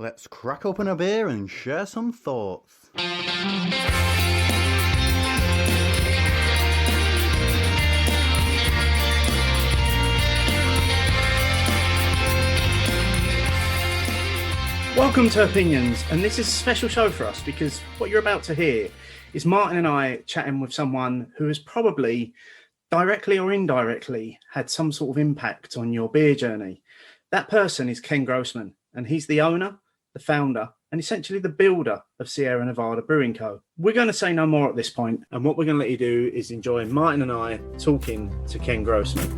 Let's crack open a beer and share some thoughts. Welcome to Opinions, and this is a special show for us because what you're about to hear is Martin and I chatting with someone who has probably directly or indirectly had some sort of impact on your beer journey. That person is Ken Grossman, and he's the owner, the founder, and essentially the builder of Sierra Nevada Brewing Co. We're going to say no more at this point, and what we're going to let you do is enjoy Martin and I talking to Ken Grossman.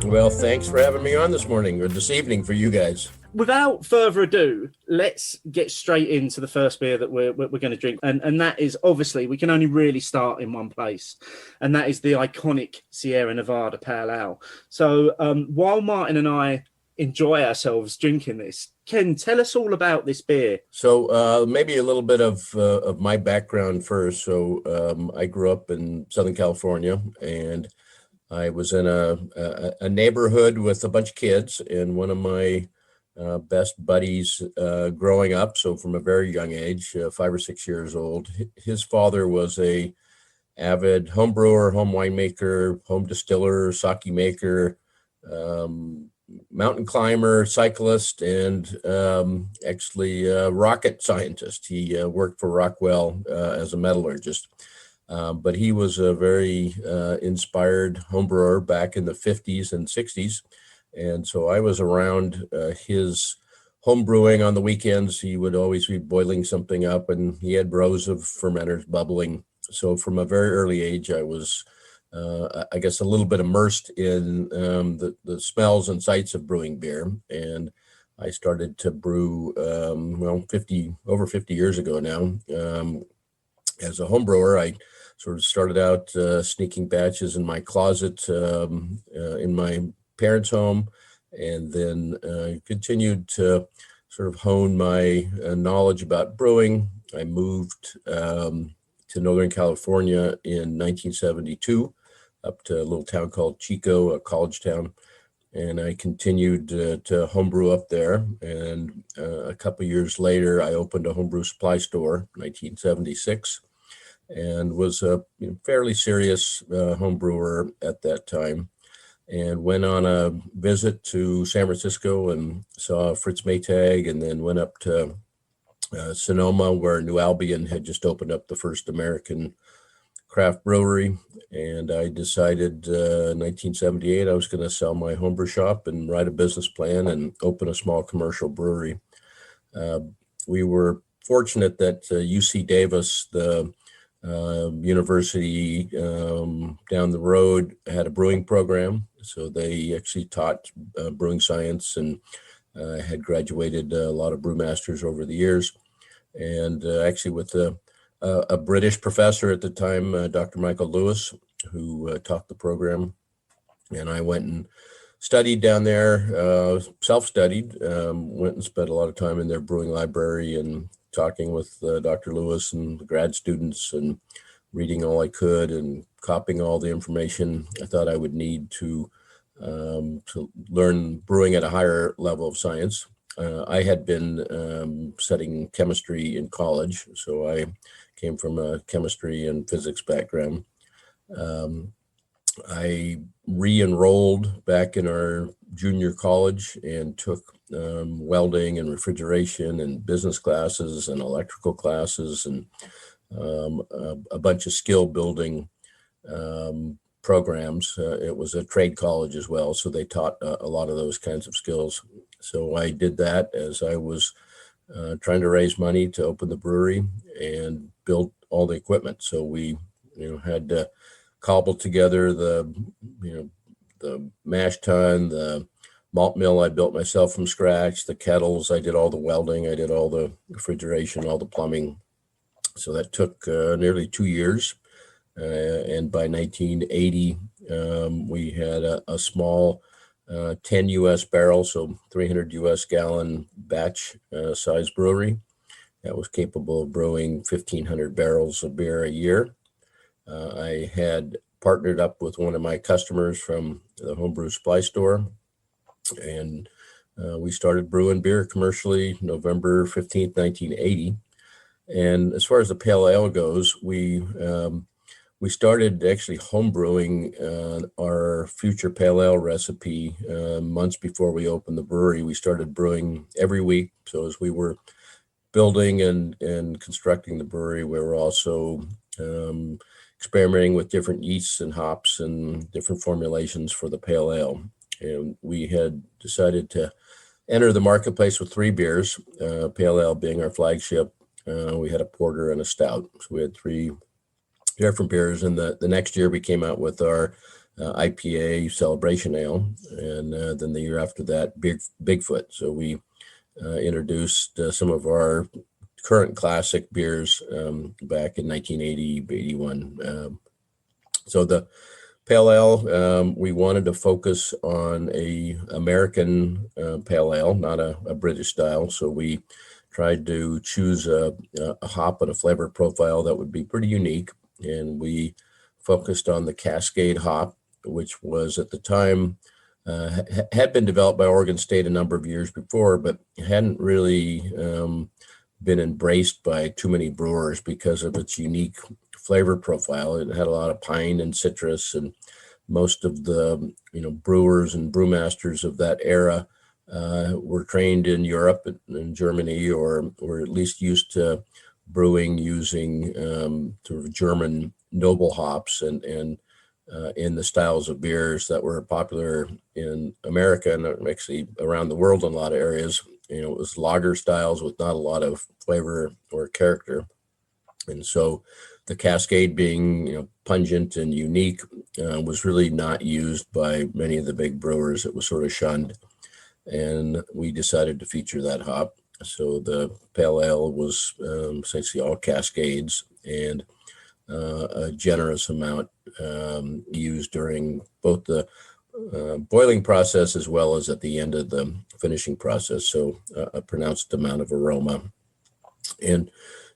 Well, thanks for having me on this morning, or this evening for you guys. Without further ado, let's get straight into the first beer that we're going to drink. And that is, obviously, we can only really start in one place. And that is the iconic Sierra Nevada Pale Ale. So while Martin and I enjoy ourselves drinking this, Ken, tell us all about this beer. So maybe a little bit of my background first. So I grew up in Southern California, and I was in a neighborhood with a bunch of kids, and one of my best buddies growing up, so from a very young age, 5 or 6 years old, his father was a avid home brewer, home winemaker, home distiller, sake maker, mountain climber, cyclist, and actually a rocket scientist. He worked for Rockwell as a metallurgist. But he was a very inspired homebrewer back in the 50s and 60s. And so I was around his home brewing on the weekends. He would always be boiling something up, and he had rows of fermenters bubbling. So from a very early age, I was, I guess, a little bit immersed in the smells and sights of brewing beer. And I started to brew, over 50 years ago now. As a home brewer, I sort of started out sneaking batches in my closet in my parents' home, and then continued to sort of hone my knowledge about brewing. I moved to Northern California in 1972, up to a little town called Chico, a college town, and I continued to homebrew up there. And a couple of years later, I opened a homebrew supply store, 1976. And was a fairly serious home brewer at that time, and went on a visit to San Francisco and saw Fritz Maytag, and then went up to Sonoma, where New Albion had just opened up the first American craft brewery. And I decided in 1978 I was going to sell my homebrew shop and write a business plan and open a small commercial brewery. We were fortunate that UC Davis, the university down the road, had a brewing program. So they actually taught brewing science, and had graduated a lot of brewmasters over the years. And actually with a British professor at the time, Dr. Michael Lewis, who taught the program. And I went and studied down there, self-studied, went and spent a lot of time in their brewing library and talking with Dr. Lewis and the grad students, and reading all I could and copying all the information I thought I would need to learn brewing at a higher level of science. I had been studying chemistry in college, so I came from a chemistry and physics background. I re-enrolled back in our junior college and took welding and refrigeration and business classes and electrical classes, and a bunch of skill building programs. It was a trade college as well, so they taught a lot of those kinds of skills. So I did that as I was trying to raise money to open the brewery and build all the equipment. So we had to cobble together the mash tun, the malt mill I built myself from scratch, the kettles, I did all the welding, I did all the refrigeration, all the plumbing. So that took nearly 2 years. And by 1980, we had a small 10 US barrel, so 300 US gallon batch size brewery that was capable of brewing 1,500 barrels of beer a year. I had partnered up with one of my customers from the homebrew supply store And we started brewing beer commercially November 15th, 1980. And as far as the pale ale goes, we started actually home brewing our future pale ale recipe months before we opened the brewery. We started brewing every week. So as we were building and constructing the brewery, we were also experimenting with different yeasts and hops and different formulations for the pale ale. And we had decided to enter the marketplace with 3 beers, pale ale being our flagship. We had a porter and a stout. So we had 3 different beers. And the next year we came out with our IPA celebration ale. And then the year after that, Bigfoot. So we introduced some of our current classic beers back in 1980, 81. So the pale ale, we wanted to focus on a American pale ale, not a British style. So we tried to choose a hop and a flavor profile that would be pretty unique. And we focused on the Cascade hop, which was at the time, had been developed by Oregon State a number of years before, but hadn't really been embraced by too many brewers because of its unique flavor profile. It had a lot of pine and citrus, and most of the brewers and brewmasters of that era were trained in Europe and Germany, or at least used to brewing using sort of German noble hops and in the styles of beers that were popular in America and actually around the world in a lot of areas. It was lager styles with not a lot of flavor or character. And so the Cascade being, pungent and unique was really not used by many of the big brewers. It was sort of shunned. And we decided to feature that hop. So the pale ale was essentially all Cascades, and a generous amount used during both the boiling process as well as at the end of the finishing process. So a pronounced amount of aroma. And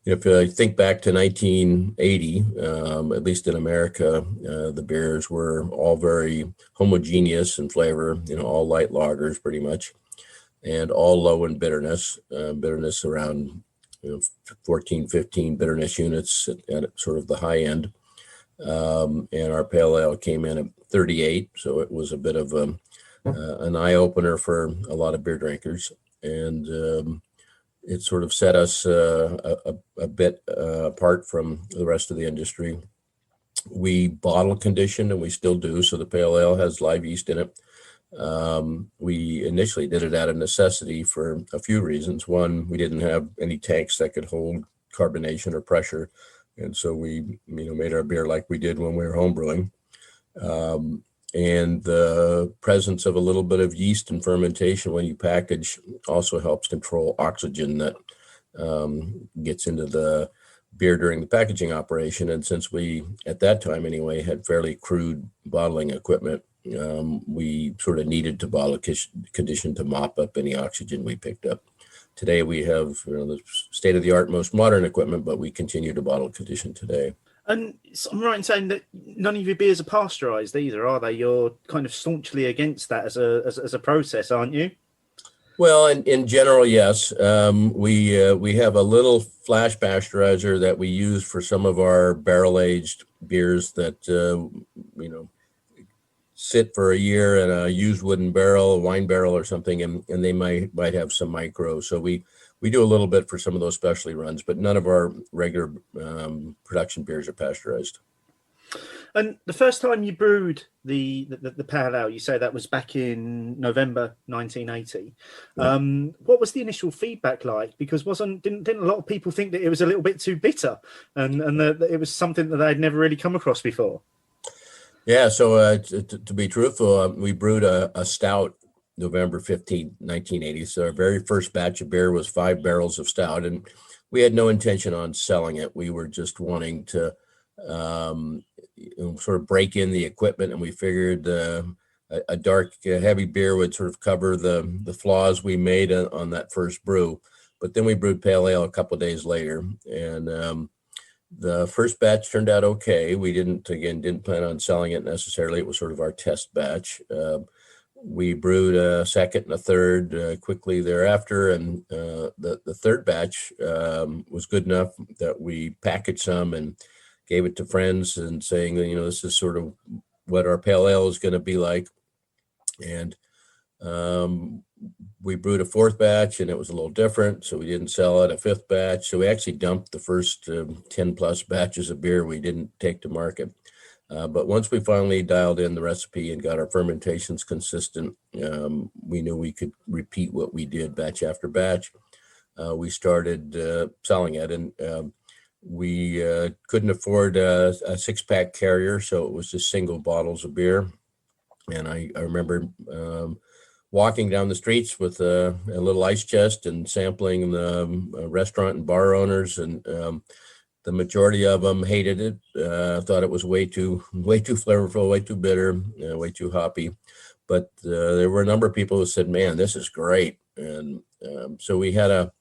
if I think back to 1980, at least in America, the beers were all very homogeneous in flavor, all light lagers pretty much, and all low in bitterness, bitterness around 14, 15 bitterness units at sort of the high end. And our pale ale came in at 38. So it was a bit of an eye opener for a lot of beer drinkers. And it sort of set us a bit apart from the rest of the industry. We bottle conditioned, and we still do. So the pale ale has live yeast in it. We initially did it out of necessity for a few reasons. One, we didn't have any tanks that could hold carbonation or pressure. And so we, made our beer like we did when we were home brewing. And the presence of a little bit of yeast and fermentation when you package also helps control oxygen that gets into the beer during the packaging operation. And since we, at that time anyway, had fairly crude bottling equipment, we sort of needed to bottle condition to mop up any oxygen we picked up. Today we have the state-of-the-art, most modern equipment, but we continue to bottle condition today. And I'm right in saying that none of your beers are pasteurized either, are they? You're kind of staunchly against that as a process, aren't you? Well, in general, yes. We have a little flash pasteurizer that we use for some of our barrel-aged beers that sit for a year in a used wooden barrel, a wine barrel or something, and they might have some micro. So we do a little bit for some of those specialty runs, but none of our regular production beers are pasteurized. And the first time you brewed the pale ale, you say that was back in November 1980. Yeah. What was the initial feedback like? Because didn't a lot of people think that it was a little bit too bitter, and that it was something that they'd never really come across before? Yeah. So to be truthful, we brewed a stout November 15, 1980. So our very first batch of beer was 5 barrels of stout, and we had no intention on selling it. We were just wanting to sort of break in the equipment, and we figured a dark, heavy beer would sort of cover the flaws we made on that first brew. But then we brewed pale ale a couple of days later, and the first batch turned out okay. We didn't plan on selling it necessarily. It was sort of our test batch. We brewed a second and a third quickly thereafter, and the third batch was good enough that we packaged some and gave it to friends and saying, this is sort of what our pale ale is going to be like. And we brewed a fourth batch, and it was a little different, so we didn't sell it. A fifth batch, so we actually dumped the first 10 plus batches of beer we didn't take to market. But once we finally dialed in the recipe and got our fermentations consistent, we knew we could repeat what we did batch after batch. We started selling it, and we couldn't afford a 6-pack carrier, so it was just single bottles of beer. And I remember walking down the streets with a little ice chest and sampling the restaurant and bar owners, and the majority of them hated it, thought it was way too flavorful, way too bitter, way too hoppy. But there were a number of people who said, man, this is great. And so we had a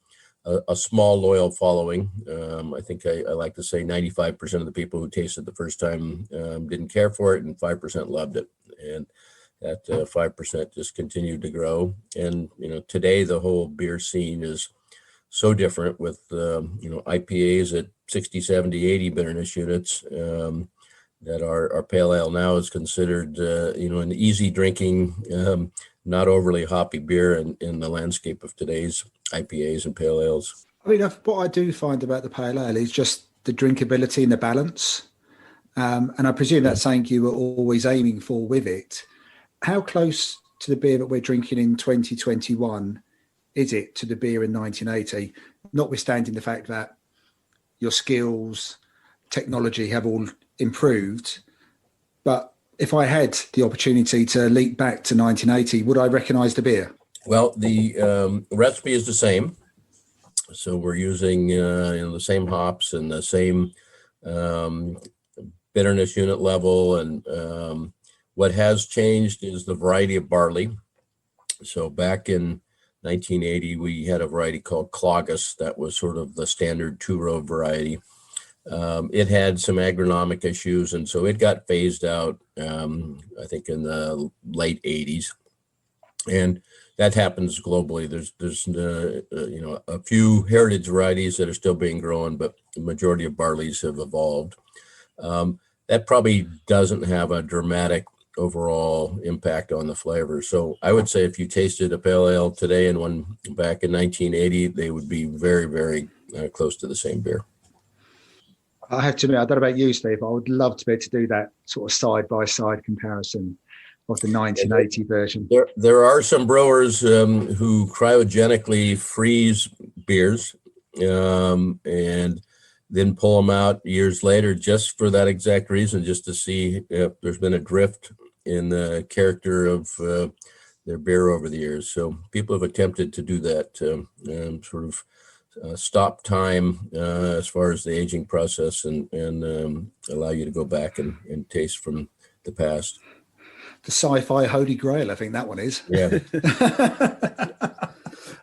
small loyal following. I think I like to say 95% of the people who tasted the first time didn't care for it, and 5% loved it. And that 5% just continued to grow. And, today the whole beer scene is so different with, IPAs at 60, 70, 80 bitterness units, that our pale ale now is considered, an easy drinking, not overly hoppy beer in the landscape of today's IPAs and pale ales. I mean, what I do find about the pale ale is just the drinkability and the balance. And I presume that's something you were always aiming for with it. How close to the beer that we're drinking in 2021 is it to the beer in 1980, notwithstanding the fact that your skills, technology have all improved? But if I had the opportunity to leap back to 1980, would I recognize the beer? Well, the recipe is the same. So we're using the same hops and the same bitterness unit level. And what has changed is the variety of barley. So back in 1980, we had a variety called Clogus that was sort of the standard 2-row variety. It had some agronomic issues, and so it got phased out, I think, in the late 80s. And that happens globally. There's a few heritage varieties that are still being grown, but the majority of barleys have evolved. That probably doesn't have a dramatic overall impact on the flavor. So I would say if you tasted a pale ale today and one back in 1980, they would be very, very close to the same beer. I have to admit, I don't know about you, Steve, I would love to be able to do that sort of side-by-side comparison of the 1980 version. There are some brewers who cryogenically freeze beers and then pull them out years later just for that exact reason, just to see if there's been a drift in the character of their beer over the years. So people have attempted to do that, sort of stop time as far as the aging process and allow you to go back and taste from the past. The sci-fi holy grail, I think that one is. Yeah.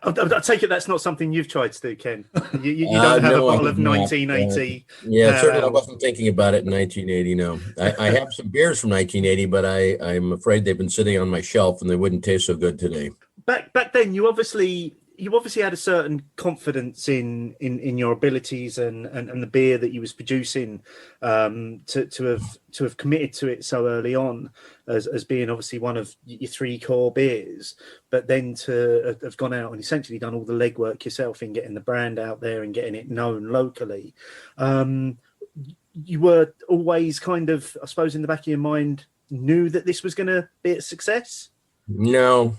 I take it that's not something you've tried to do, Ken. You don't have a bottle of 1980. Certainly I wasn't thinking about it in 1980, no. I have some beers from 1980, but I'm afraid they've been sitting on my shelf and they wouldn't taste so good today. Back then, you obviously had a certain confidence in your abilities and the beer that you was producing, to have committed to it so early on as being obviously one of your 3 core beers, but then to have gone out and essentially done all the legwork yourself in getting the brand out there and getting it known locally. You were always kind of, I suppose, in the back of your mind, knew that this was going to be a success? No.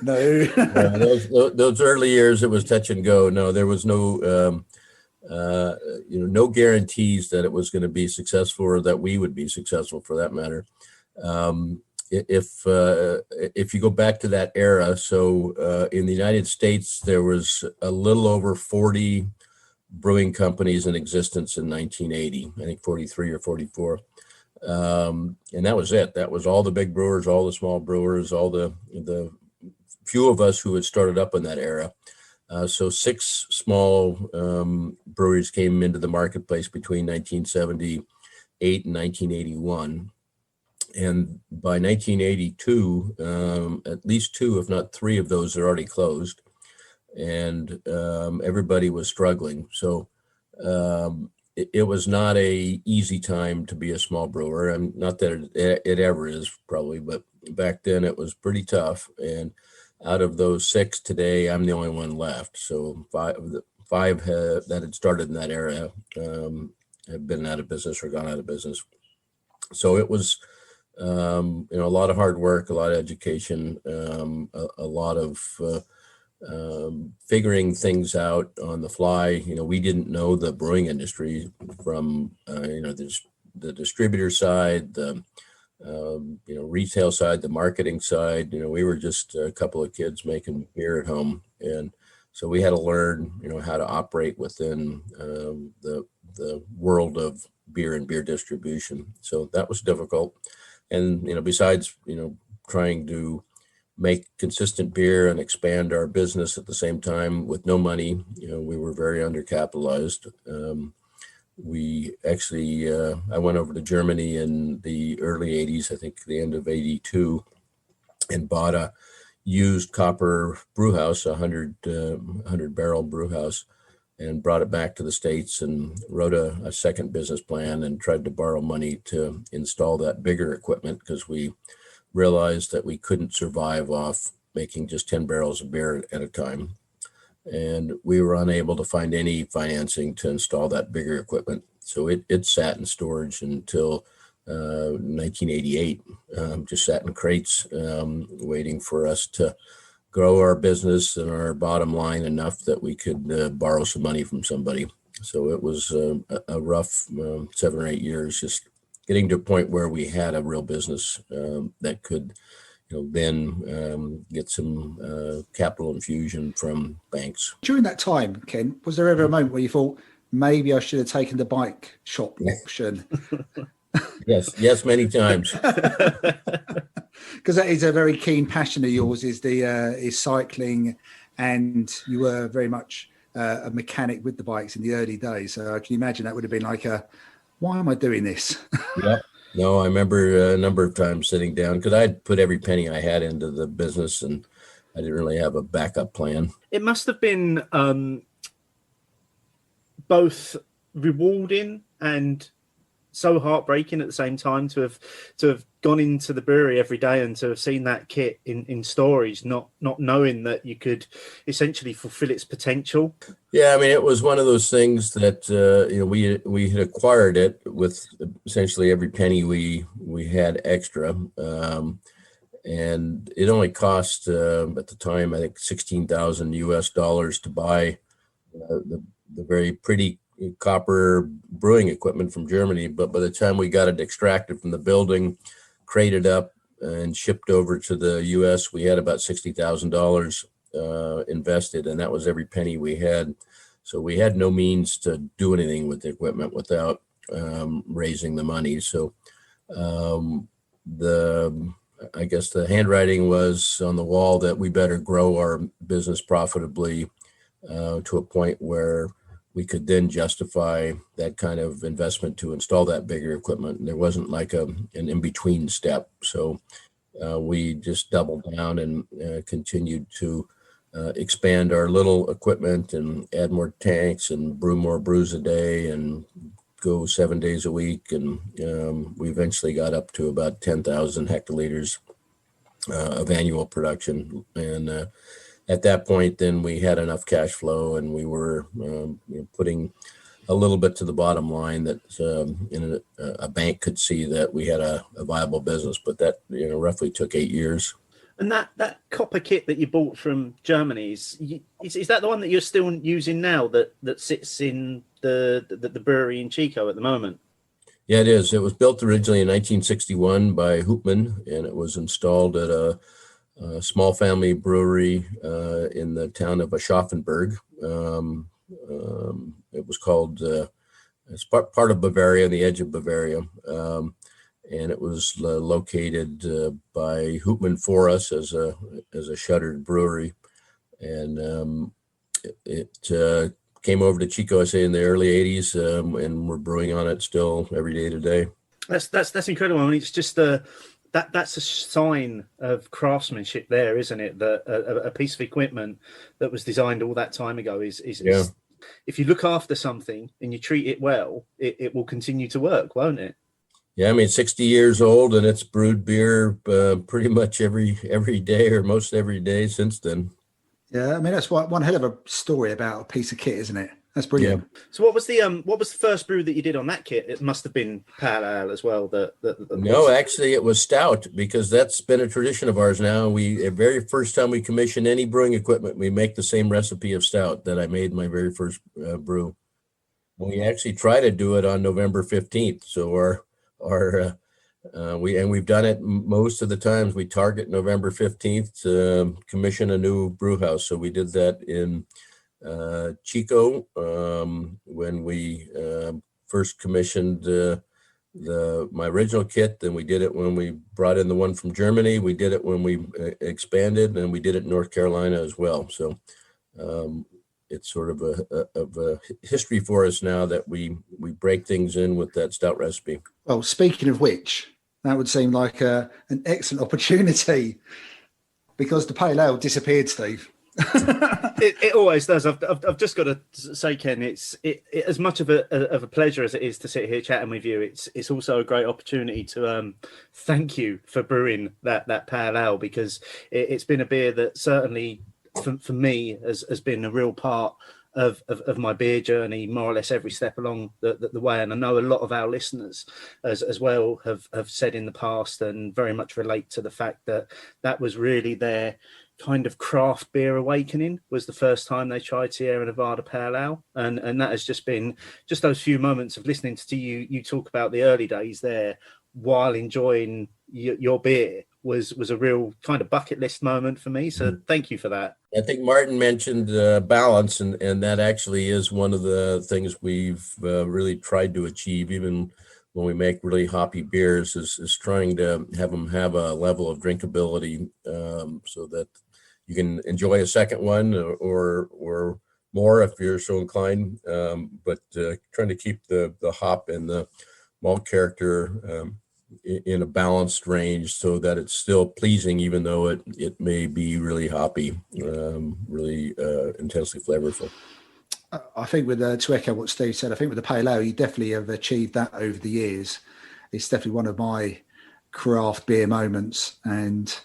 No. Those early years, it was touch and go. No, there was no no guarantees that it was going to be successful or that we would be successful, for that matter. If you go back to that era, so in the United States, there was a little over 40 brewing companies in existence in 1980. I think 43 or 44. And that was it. That was all the big brewers, all the small brewers, all the few of us who had started up in that era. So 6 small breweries came into the marketplace between 1978 and 1981. And by 1982, at least two, if not three of those are already closed. And everybody was struggling. So it was not a easy time to be a small brewer. And not that it ever is probably, but back then it was pretty tough. And out of those six today, I'm the only one left. So five that had started in that era have been out of business or gone out of business. So it was, a lot of hard work, a lot of education, a lot of figuring things out on the fly. We didn't know the brewing industry from, there's the distributor side, the, retail side, the marketing side. We were just a couple of kids making beer at home. And so we had to learn, how to operate within the world of beer and beer distribution. So that was difficult. And, besides, trying to make consistent beer and expand our business at the same time with no money, we were very undercapitalized. We actually, I went over to Germany in the early 80s, I think the end of 82, and bought a used copper brew house, 100 barrel brew house, and brought it back to the States and wrote a second business plan and tried to borrow money to install that bigger equipment, because we realized that we couldn't survive off making just 10 barrels of beer at a time. And we were unable to find any financing to install that bigger equipment. So it sat in storage until 1988, just sat in crates, waiting for us to grow our business and our bottom line enough that we could borrow some money from somebody. So it was a rough 7 or 8 years, just getting to a point where we had a real business that could, then get some capital infusion from banks. During that time, Ken, was there ever a moment where you thought, maybe I should have taken the bike shop option? Yes, many times. Because that is a very keen passion of yours, is cycling, and you were very much a mechanic with the bikes in the early days. So I can imagine that would have been like why am I doing this? Yep. No, I remember a number of times sitting down, because I'd put every penny I had into the business and I didn't really have a backup plan. It must have been both rewarding and so heartbreaking at the same time to have gone into the brewery every day and to have seen that kit in storage, not knowing that you could essentially fulfill its potential. Yeah, I mean, it was one of those things that we had acquired it with essentially every penny we had extra, and it only cost at the time, I think, $16,000 to buy the very pretty copper brewing equipment from Germany. But by the time we got it extracted from the building, crated up, and shipped over to the US, we had about $60,000 invested, and that was every penny we had. So we had no means to do anything with the equipment without raising the money. So I guess the handwriting was on the wall that we better grow our business profitably to a point where we could then justify that kind of investment to install that bigger equipment. And there wasn't like an in-between step. So we just doubled down and continued to expand our little equipment and add more tanks and brew more brews a day and go 7 days a week. And we eventually got up to about 10,000 hectoliters of annual production. And at that point, then we had enough cash flow, and we were putting a little bit to the bottom line that a bank could see that we had a viable business. But that roughly took 8 years. And that copper kit that you bought from Germany, is that the one that you're still using now that sits in the brewery in Chico at the moment? Yeah, it is. It was built originally in 1961 by Hopinions, and it was installed at a small family brewery in the town of Aschaffenburg. It was called, it's part of Bavaria, on the edge of Bavaria. And it was located by Hopman for us as a shuttered brewery. And it came over to Chico, I say, in the early 80s, and we're brewing on it still every day today. That's incredible. I mean, it's just that's a sign of craftsmanship there, isn't it? That a piece of equipment that was designed all that time ago is if you look after something and you treat it well, it will continue to work, won't it? Yeah, I mean, 60 years old, and it's brewed beer pretty much every day or most every day since then. Yeah, I mean, that's one hell of a story about a piece of kit, isn't it? That's brilliant. Yeah. So what was the first brew that you did on that kit? It must have been pale ale as well. No, actually, it was stout, because that's been a tradition of ours now. The very first time we commission any brewing equipment, we make the same recipe of stout that I made my very first brew. We actually try to do it on November 15th. So we've done it most of the times. We target November 15th to commission a new brew house. So we did that in Chico when we first commissioned my original kit. Then we did it when we brought in the one from Germany. We did it when we expanded, and we did it in North Carolina as well. So it's sort of a history for us now that we break things in with that stout recipe. Well, speaking of which, that would seem like an excellent opportunity, because the pale ale disappeared, Steve. It always does. I've just got to say, Ken, it's as much of a pleasure as it is to sit here chatting with you. It's also a great opportunity to thank you for brewing that pale ale, because it's been a beer that certainly for me has been a real part of my beer journey, more or less every step along the way. And I know a lot of our listeners as well have said in the past, and very much relate to the fact that was really their kind of craft beer awakening, was the first time they tried Sierra Nevada Pale Ale, and that has just been just those few moments of listening to you talk about the early days there while enjoying your beer was a real kind of bucket list moment for me. So thank you for that. I think Martin mentioned balance, and that actually is one of the things we've really tried to achieve, even when we make really hoppy beers, is trying to have them have a level of drinkability so that you can enjoy a second one or more if you're so inclined, but trying to keep the hop and the malt character in a balanced range so that it's still pleasing, even though it may be really hoppy, really intensely flavorful. I think to echo what Steve said, I think with the pale ale, you definitely have achieved that over the years. It's definitely one of my craft beer moments, and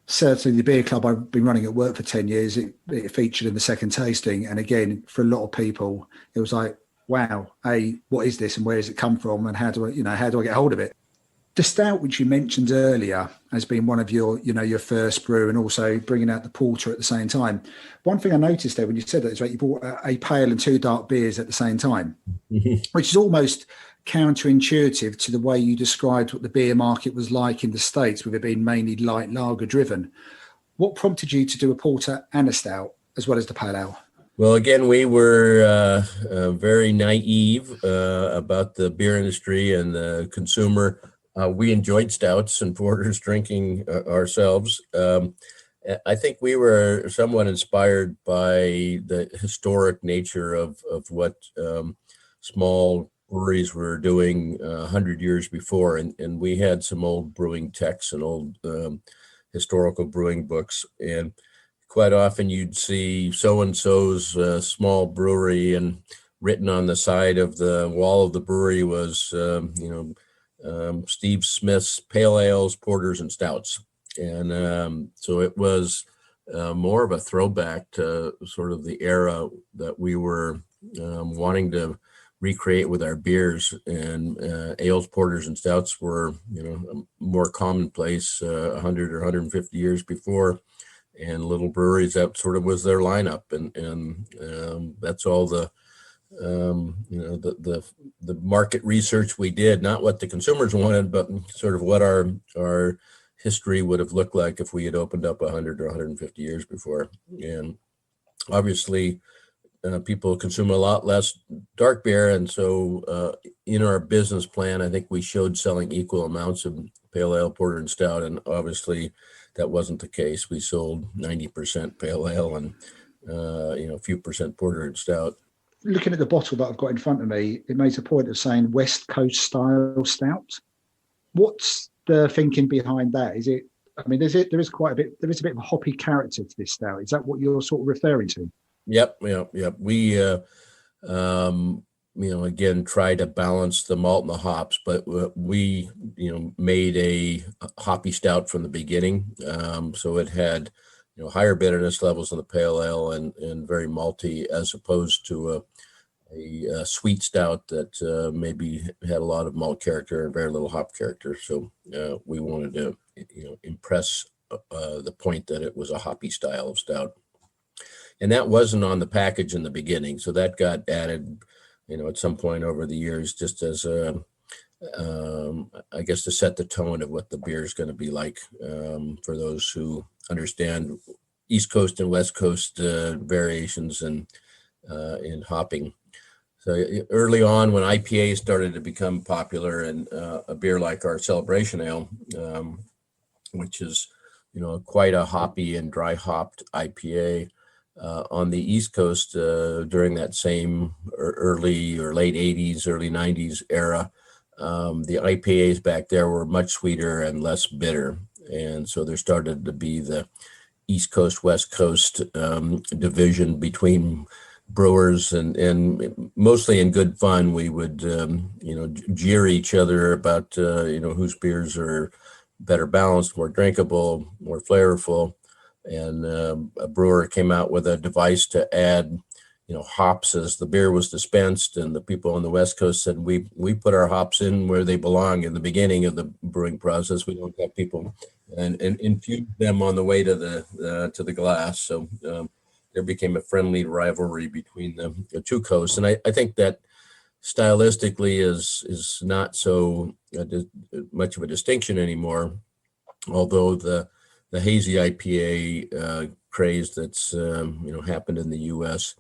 certainly the beer club I've been running at work for 10 years, it featured in the second tasting. And again, for a lot of people, it was like, wow, what is this and where does it come from, and how do I get hold of it? The stout, which you mentioned earlier, has been one of your first brew, and also bringing out the porter at the same time. One thing I noticed there when you said that is that you bought a pale and two dark beers at the same time, which is almost counterintuitive to the way you described what the beer market was like in the States, with it being mainly light lager driven. What prompted you to do a porter and a stout as well as the pale ale? Well, again, we were very naive about the beer industry and the consumer. We enjoyed stouts and porters drinking ourselves. I think we were somewhat inspired by the historic nature of what small breweries were doing 100 years before. And we had some old brewing texts and old historical brewing books. And quite often you'd see so-and-so's small brewery, and written on the side of the wall of the brewery was, Steve Smith's pale ales, porters, and stouts. And so it was more of a throwback to sort of the era that we were wanting to recreate with our beers. And ales, porters, and stouts were, more commonplace 100 or 150 years before. And little breweries, that sort of was their lineup. And that's all the market research we did, not what the consumers wanted, but sort of what our history would have looked like if we had opened up 100 or 150 years before. And obviously people consume a lot less dark beer. And so in our business plan, I think we showed selling equal amounts of pale ale, porter, and stout. And obviously that wasn't the case. We sold 90% pale ale and a few percent porter and stout. Looking at the bottle that I've got in front of me, it makes a point of saying West Coast style stout. What's the thinking behind that? Is it? I mean, there is quite a bit. There is a bit of a hoppy character to this stout. Is that what you're sort of referring to? Yep, yep, yep. We, again, try to balance the malt and the hops, but we, made a hoppy stout from the beginning. So it had, higher bitterness levels in the pale ale and very malty, as opposed to a sweet stout that maybe had a lot of malt character and very little hop character. So we wanted to, impress the point that it was a hoppy style of stout. And that wasn't on the package in the beginning. So that got added, at some point over the years, just as I guess to set the tone of what the beer is going to be like for those who understand East Coast and West Coast variations in hopping. So early on, when IPA started to become popular, and a beer like our Celebration Ale, which is, quite a hoppy and dry hopped IPA, on the East Coast during that same early or late 80s, early 90s era, the IPAs back there were much sweeter and less bitter. And so there started to be the East Coast, West Coast division between brewers, and mostly in good fun. We would, jeer each other about, whose beers are better balanced, more drinkable, more flavorful. And a brewer came out with a device to add, hops as the beer was dispensed. And the people on the West Coast said, we put our hops in where they belong in the beginning of the brewing process. We don't have people and infuse them on the way to the glass. So there became a friendly rivalry between the two coasts. And I think that stylistically is not so much of a distinction anymore, although the hazy IPA craze that's happened in the U.S.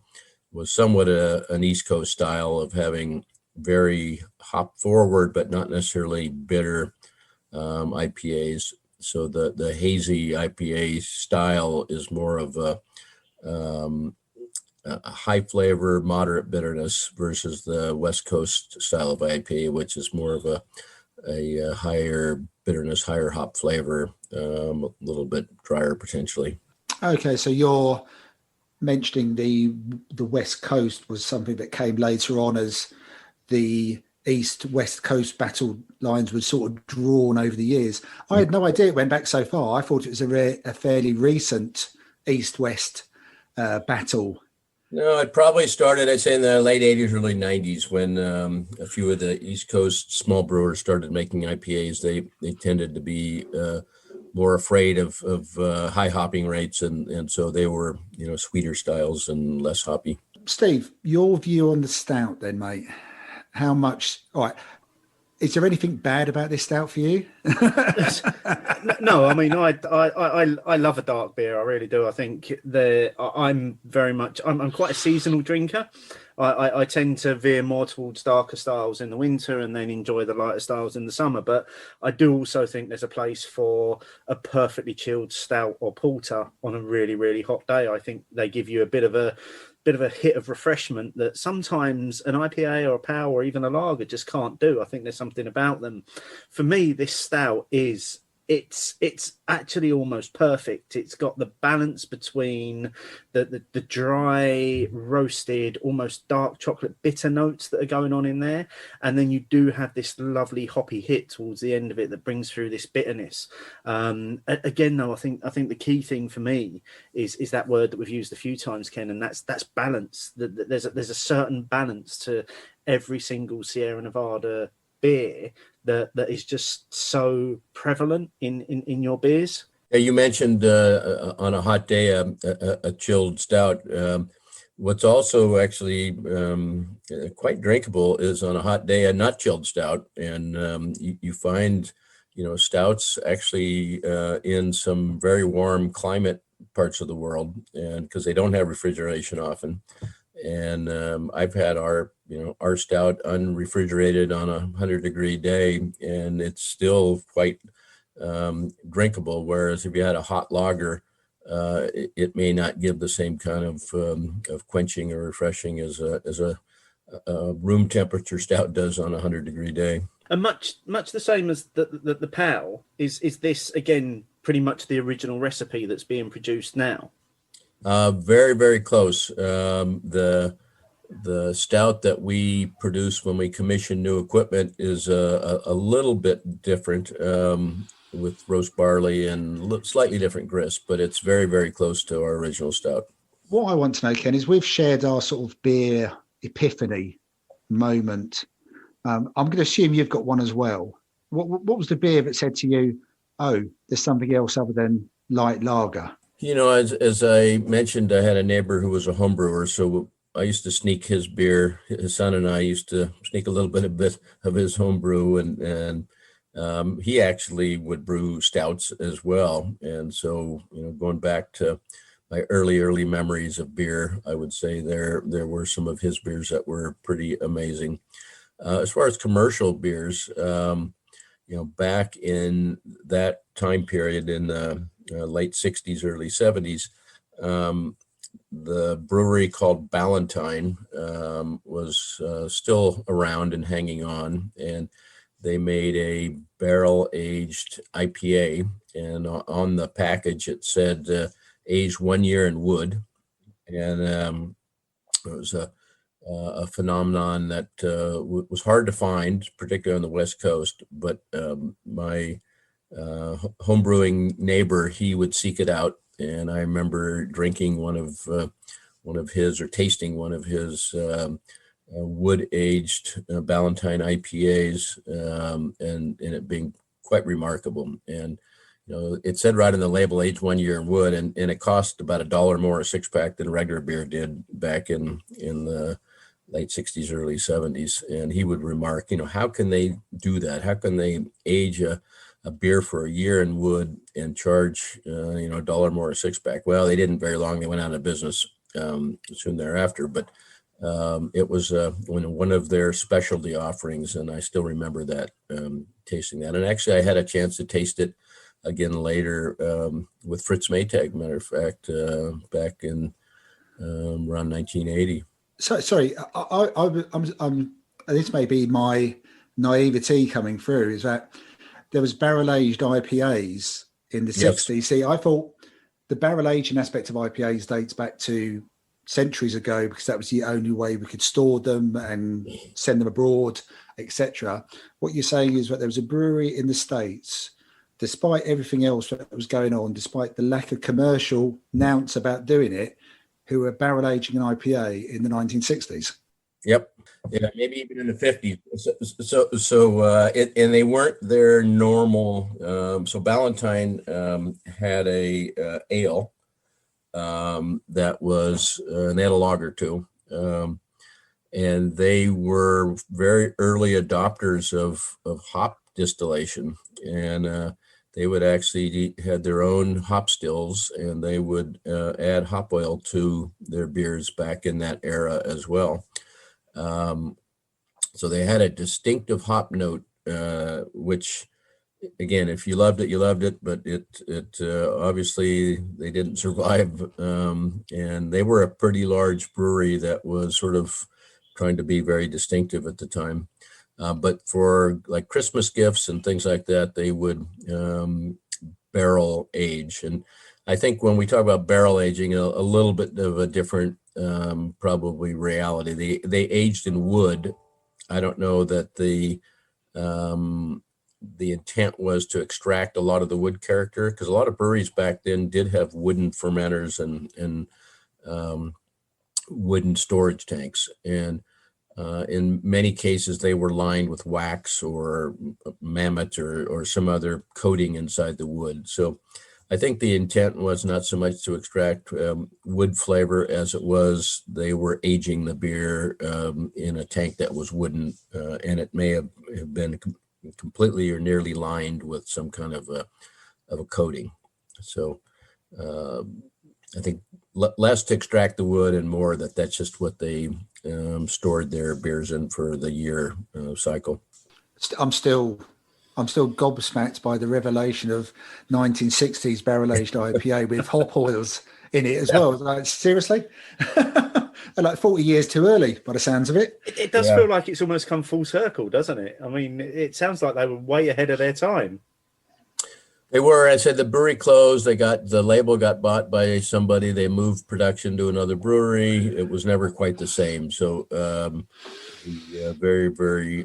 was somewhat an East Coast style of having very hop forward, but not necessarily bitter IPAs. So the hazy IPA style is more of a high flavor, moderate bitterness, versus the West Coast style of IPA, which is more of a higher bitterness, higher hop flavor, a little bit drier potentially. Okay, so you're mentioning the West Coast was something that came later on as the East-West Coast battle lines were sort of drawn over the years. I had no idea it went back so far. I thought it was a fairly recent East-West battle. No, it probably started, I'd say, in the late 80s, early 90s, when a few of the East Coast small brewers started making IPAs. They tended to be more afraid of high hopping rates, and so they were, sweeter styles and less hoppy. Steve, your view on the stout then, mate? How much, all right, is there anything bad about this stout for you? No, I mean, I love a dark beer. I really do. I think I'm quite a seasonal drinker. I tend to veer more towards darker styles in the winter and then enjoy the lighter styles in the summer. But I do also think there's a place for a perfectly chilled stout or porter on a really, really hot day. I think they give you a bit of a hit of refreshment that sometimes an IPA or a PAL or even a lager just can't do. I think there's something about them. For me, this stout it's actually almost perfect. It's got the balance between the dry, roasted, almost dark chocolate bitter notes that are going on in there, and then you do have this lovely hoppy hit towards the end of it that brings through this bitterness. Again, though, I think the key thing for me is that word that we've used a few times, Ken, and that's balance. There's a certain balance to every single Sierra Nevada beer that is just so prevalent in your beers. Yeah, you mentioned on a hot day a chilled stout. What's also actually quite drinkable is on a hot day a not chilled stout, and you find stouts actually in some very warm climate parts of the world, and because they don't have refrigeration often. And I've had our stout unrefrigerated on 100-degree day, and it's still quite drinkable. Whereas if you had a hot lager, it may not give the same kind of quenching or refreshing as a room temperature stout does on 100-degree day. And much the same as the PAL, is this again pretty much the original recipe that's being produced now? Very, very close. The stout that we produce when we commission new equipment is a little bit different, with roast barley and slightly different grist, but it's very, very close to our original stout. What I want to know, Ken, is we've shared our sort of beer epiphany moment. I'm going to assume you've got one as well. What was the beer that said to you, oh, there's something else other than light lager? You know, as I mentioned, I had a neighbor who was a home brewer, so I used to sneak his beer. His son and I used to sneak a little bit of his home brew, and he actually would brew stouts as well. And so, you know, going back to my early memories of beer, I would say there were some of his beers that were pretty amazing. As far as commercial beers, you know, back in that time period in the late 60s, early 70s, the brewery called Ballantine was still around and hanging on, and they made a barrel-aged IPA, and on the package it said aged 1 year in wood, and it was a phenomenon that was hard to find, particularly on the West Coast, but my homebrewing neighbor, he would seek it out. And I remember drinking one of his, or tasting one of his wood-aged Ballantine IPAs, and it being quite remarkable. And you know, it said right on the label, aged 1 year in wood, and it cost about $1 more a six pack than regular beer did back in the late 60s, early 70s. And he would remark, you know, how can they do that? How can they age a beer for a year in wood and charge, you know, $1 more a six pack? Well, they didn't very long. They went out of business soon thereafter, but it was one of their specialty offerings. And I still remember that, tasting that. And actually I had a chance to taste it again later with Fritz Maytag, matter of fact, back in around 1980. So, sorry, I'm this may be my naivety coming through, is that there was barrel-aged IPAs in the 60s. See, I thought the barrel-aging aspect of IPAs dates back to centuries ago, because that was the only way we could store them and send them abroad, etc. What you're saying is that there was a brewery in the States, despite everything else that was going on, despite the lack of commercial nous about doing it, who were barrel aging an IPA in the 1960s. Yep. Yeah, maybe even in the 50s. And they weren't their normal. So Ballantine had a ale that was, and they had a lager too. And they were very early adopters of hop distillation. And they would actually had their own hop stills, and they would add hop oil to their beers back in that era as well. So they had a distinctive hop note, which, again, if you loved it, you loved it. But it obviously they didn't survive, and they were a pretty large brewery that was sort of trying to be very distinctive at the time. But for like Christmas gifts and things like that, they would barrel age. And I think when we talk about barrel aging, a little bit of a different probably reality. They aged in wood. I don't know that the intent was to extract a lot of the wood character, because a lot of breweries back then did have wooden fermenters and wooden storage tanks. And in many cases, they were lined with wax or mammoth or some other coating inside the wood. So I think the intent was not so much to extract wood flavor as it was they were aging the beer in a tank that was wooden, and it may have been completely or nearly lined with some kind of a coating. So I think less to extract the wood and more that's just what they stored their beers in for the year cycle. I'm still gobsmacked by the revelation of 1960s barrel-aged IPA with hop oils in it as well. Like, seriously? Like 40 years too early, by the sounds of it. It does feel like it's almost come full circle, doesn't it? I mean, it sounds like they were way ahead of their time. They were. I said the brewery closed. The label got bought by somebody. They moved production to another brewery. It was never quite the same. So the very, very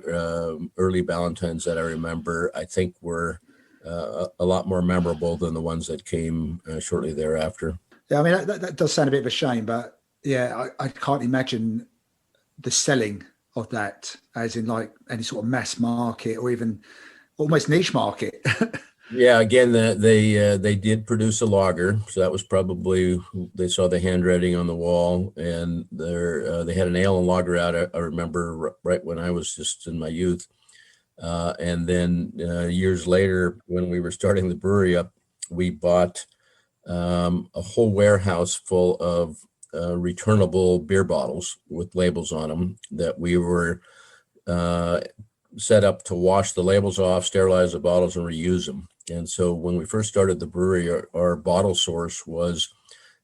early Valentines that I remember, I think were a lot more memorable than the ones that came shortly thereafter. Yeah, I mean, that does sound a bit of a shame, but yeah, I can't imagine the selling of that as in like any sort of mass market or even almost niche market. Yeah, again, they did produce a lager, so that was probably, they saw the handwriting on the wall, and they had an ale and lager out. I remember right when I was just in my youth, and then years later, when we were starting the brewery up, we bought a whole warehouse full of returnable beer bottles with labels on them that we were set up to wash the labels off, sterilize the bottles, and reuse them. And so when we first started the brewery, our bottle source was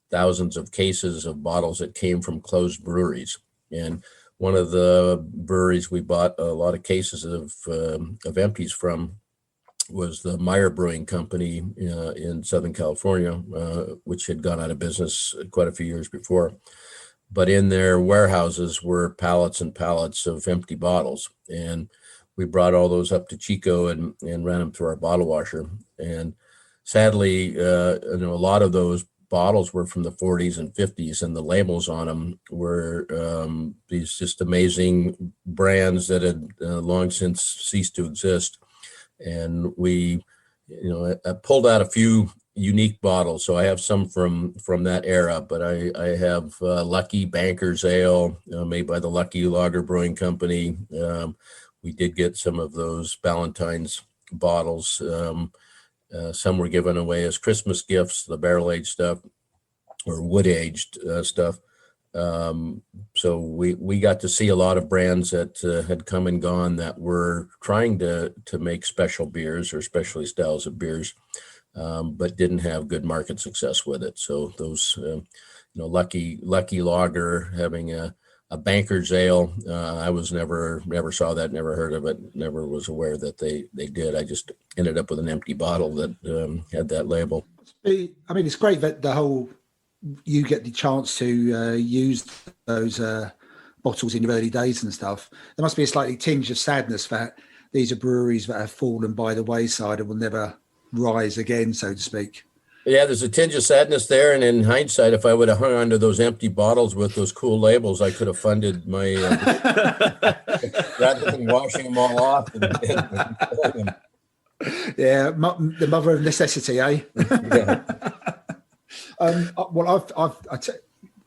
thousands of cases of bottles that came from closed breweries. And one of the breweries we bought a lot of cases of empties from was the Meyer Brewing Company in Southern California, which had gone out of business quite a few years before. But in their warehouses were pallets and pallets of empty bottles. And we brought all those up to Chico and ran them through our bottle washer. And sadly, a lot of those bottles were from the 40s and 50s, and the labels on them were these just amazing brands that had long since ceased to exist. And we, I pulled out a few unique bottles. So I have some from that era, but I have Lucky Banker's Ale made by the Lucky Lager Brewing Company. We did get some of those Valentine's bottles. Some were given away as Christmas gifts, the barrel-aged stuff or wood-aged stuff. So we got to see a lot of brands that had come and gone that were trying to make special beers or specialty styles of beers, but didn't have good market success with it. So those, Lucky Lager having a Banker's Ale. I was never saw that, never heard of it, never was aware that they did. I just ended up with an empty bottle that had that label. I mean, it's great that you get the chance to use those bottles in your early days and stuff. There must be a slightly tinge of sadness that these are breweries that have fallen by the wayside and will never rise again, so to speak. Yeah, there's a tinge of sadness there. And in hindsight, if I would have hung onto those empty bottles with those cool labels, I could have funded my, rather than washing them all off. Yeah, the mother of necessity, eh? Yeah. Well,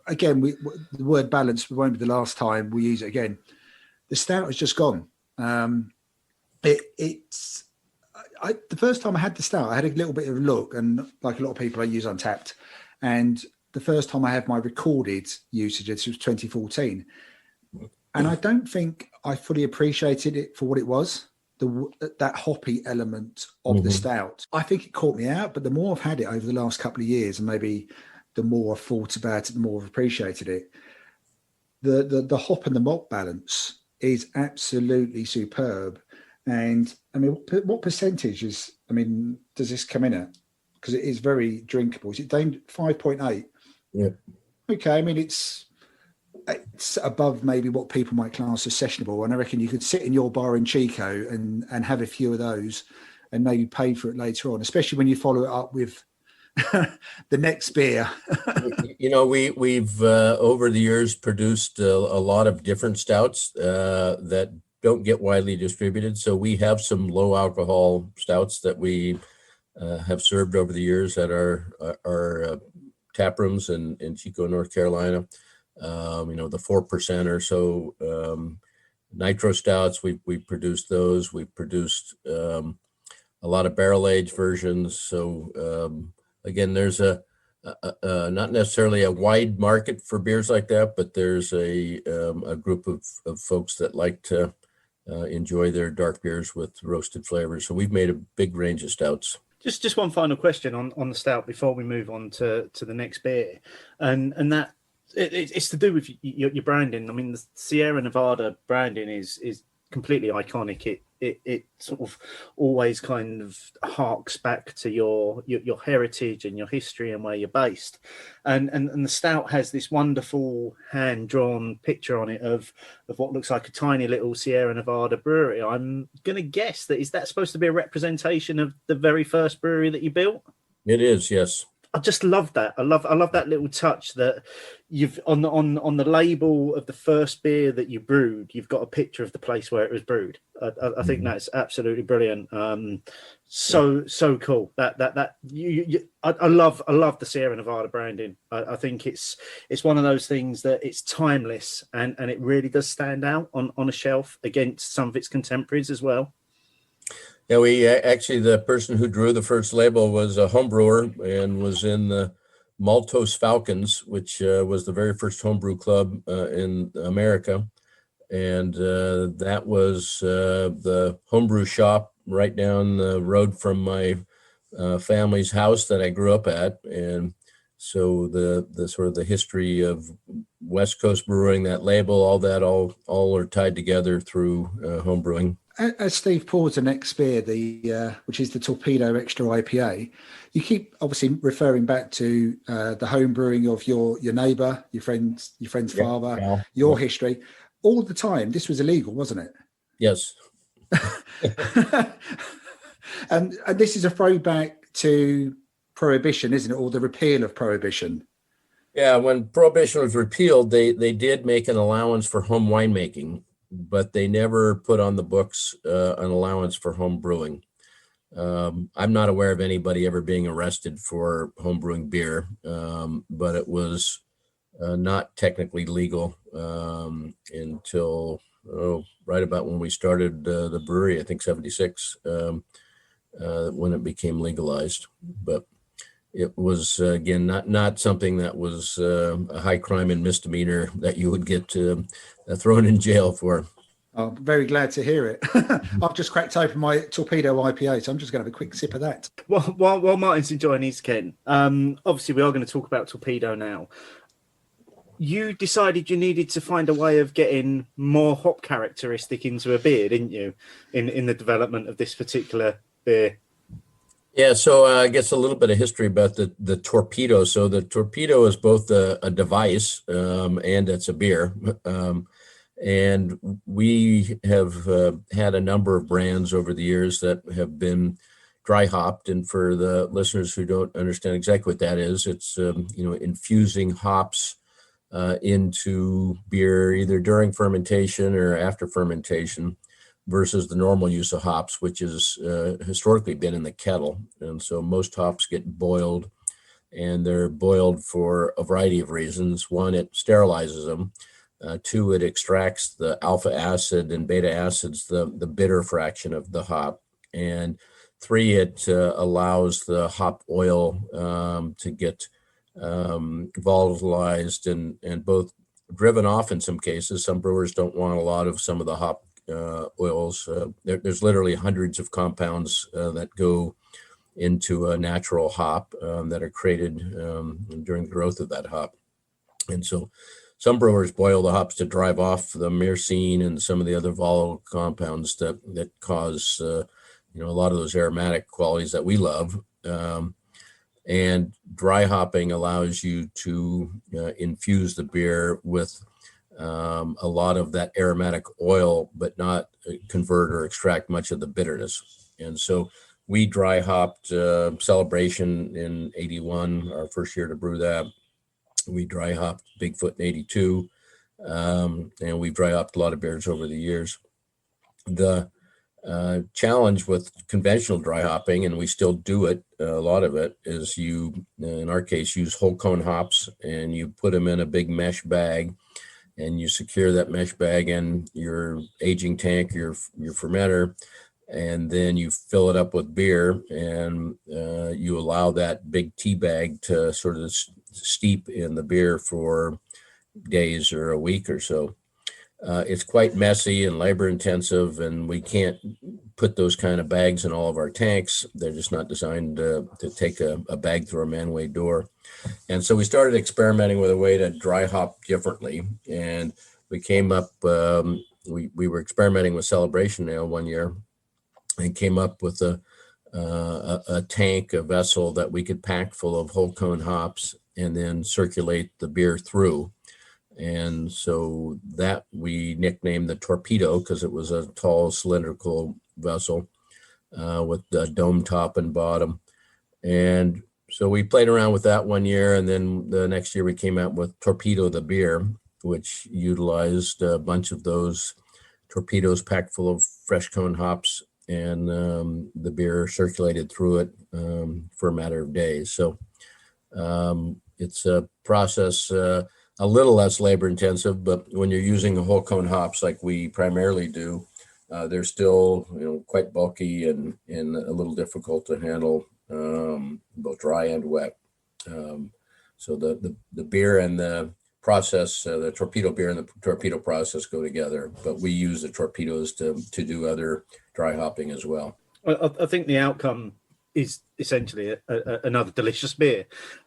again, the word balance won't be the last time we use it again. The stout has just gone. The first time I had the stout, I had a little bit of a look, and like a lot of people, I use Untapped. And the first time I had my recorded usage, it was 2014. And I don't think I fully appreciated it for what it was, that hoppy element of the stout. I think it caught me out, but the more I've had it over the last couple of years, and maybe the more I've thought about it, the more I've appreciated it, the hop and the malt balance is absolutely superb. And I mean, what percentage does this come in at? Because it is very drinkable. Is it 5.8? Yeah. Okay. I mean, it's above maybe what people might class as sessionable. And I reckon you could sit in your bar in Chico and have a few of those and maybe pay for it later on, especially when you follow it up with the next beer. We've over the years produced a lot of different stouts that don't get widely distributed. So we have some low alcohol stouts that we have served over the years at our tap rooms in Chico, North Carolina. The 4% or so nitro stouts, we've produced those. We've produced a lot of barrel aged versions. So again, there's a not necessarily a wide market for beers like that, but there's a group of folks that like to enjoy their dark beers with roasted flavors. So we've made a big range of stouts. Just one final question on the stout before we move on to the next beer, and that It's to do with your branding. I mean, the Sierra Nevada branding is completely iconic. It sort of always kind of harks back to your heritage and your history and where you're based. And the Stout has this wonderful hand drawn picture on it of what looks like a tiny little Sierra Nevada brewery. I'm going to guess is that supposed to be a representation of the very first brewery that you built? It is, yes. I just love that. I love that little touch that you've on the label of the first beer that you brewed. You've got a picture of the place where it was brewed. I think that's absolutely brilliant. So cool. I love the Sierra Nevada branding. I think it's one of those things that it's timeless and it really does stand out on a shelf against some of its contemporaries as well. Yeah, we actually, the person who drew the first label was a home brewer and was in the Maltose Falcons, which was the very first homebrew club in America. And that was the homebrew shop right down the road from my family's house that I grew up at. And so the sort of the history of West Coast brewing, that label, all are tied together through homebrewing. As Steve pours the next beer, which is the Torpedo Extra IPA, you keep obviously referring back to the home brewing of your neighbour, your friend's father, yeah. your history. All the time, this was illegal, wasn't it? Yes. and this is a throwback to Prohibition, isn't it? Or the repeal of Prohibition. Yeah, when Prohibition was repealed, they did make an allowance for home winemaking, but they never put on the books an allowance for home brewing. I'm not aware of anybody ever being arrested for home brewing beer, but it was not technically legal until right about when we started the brewery, I think 76, when it became legalized. But it was, again, not something that was a high crime and misdemeanor that you would get thrown in jail for. I'm very glad to hear it. I've just cracked open my Torpedo IPA, so I'm just going to have a quick sip of that. Well, while Martin's enjoying his, Ken, obviously we are going to talk about Torpedo now. You decided you needed to find a way of getting more hop characteristic into a beer, didn't you, in the development of this particular beer? Yeah, so I guess a little bit of history about the Torpedo. So the Torpedo is both a device and it's a beer. And we have had a number of brands over the years that have been dry hopped. And for the listeners who don't understand exactly what that is, it's infusing hops into beer either during fermentation or after fermentation, versus the normal use of hops, which is historically been in the kettle. And so most hops get boiled, and they're boiled for a variety of reasons. One, it sterilizes them. Two, it extracts the alpha acid and beta acids, the bitter fraction of the hop. And three, it allows the hop oil to get volatilized and both driven off in some cases. Some brewers don't want a lot of some of the hop oils. There's literally hundreds of compounds that go into a natural hop that are created during the growth of that hop. And so some brewers boil the hops to drive off the myrcene and some of the other volatile compounds that cause a lot of those aromatic qualities that we love. And dry hopping allows you to infuse the beer with a lot of that aromatic oil, but not convert or extract much of the bitterness. And so we dry hopped Celebration in 81, our first year to brew that. We dry hopped Bigfoot in 82, and we've dry hopped a lot of beers over the years. The challenge with conventional dry hopping, and we still do it, a lot of it, is you, in our case, use whole cone hops, and you put them in a big mesh bag, and you secure that mesh bag in your aging tank, your fermenter, and then you fill it up with beer, and you allow that big tea bag to sort of steep in the beer for days or a week or so. It's quite messy and labor intensive, and we can't put those kind of bags in all of our tanks. They're just not designed to take a bag through a man-way door. And so we started experimenting with a way to dry hop differently. And we came up, we were experimenting with Celebration Ale one year and came up with a tank, a vessel that we could pack full of whole cone hops and then circulate the beer through. And so that we nicknamed the Torpedo because it was a tall cylindrical vessel with a dome top and bottom. And so we played around with that one year, and then the next year we came out with Torpedo the beer, which utilized a bunch of those torpedoes packed full of fresh cone hops, and the beer circulated through it for a matter of days. So it's a process a little less labor intensive, but when you're using whole cone hops like we primarily do, they're still quite bulky and a little difficult to handle, both dry and wet. So the beer and the process, the torpedo beer and the torpedo process go together, but we use the torpedoes to do other dry hopping as well. I think the outcome is essentially another delicious beer.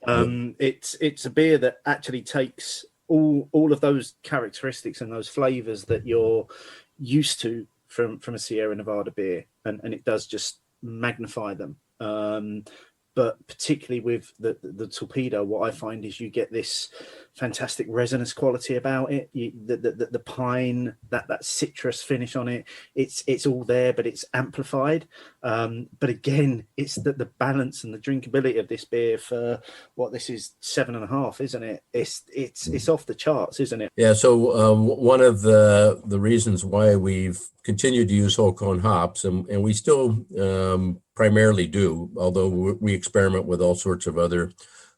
It's a beer that actually takes all of those characteristics and those flavors that you're used to from a Sierra Nevada beer, and it does just magnify them. But particularly with the Torpedo, what I find is you get this fantastic resinous quality about it. The pine, that citrus finish on it, it's all there, but it's amplified. But again, it's the balance and the drinkability of this beer for what this is 7.5, isn't it? It's off the charts, isn't it? Yeah. So one of the reasons why we've continued to use whole cone hops, and we still primarily do, although we experiment with all sorts of other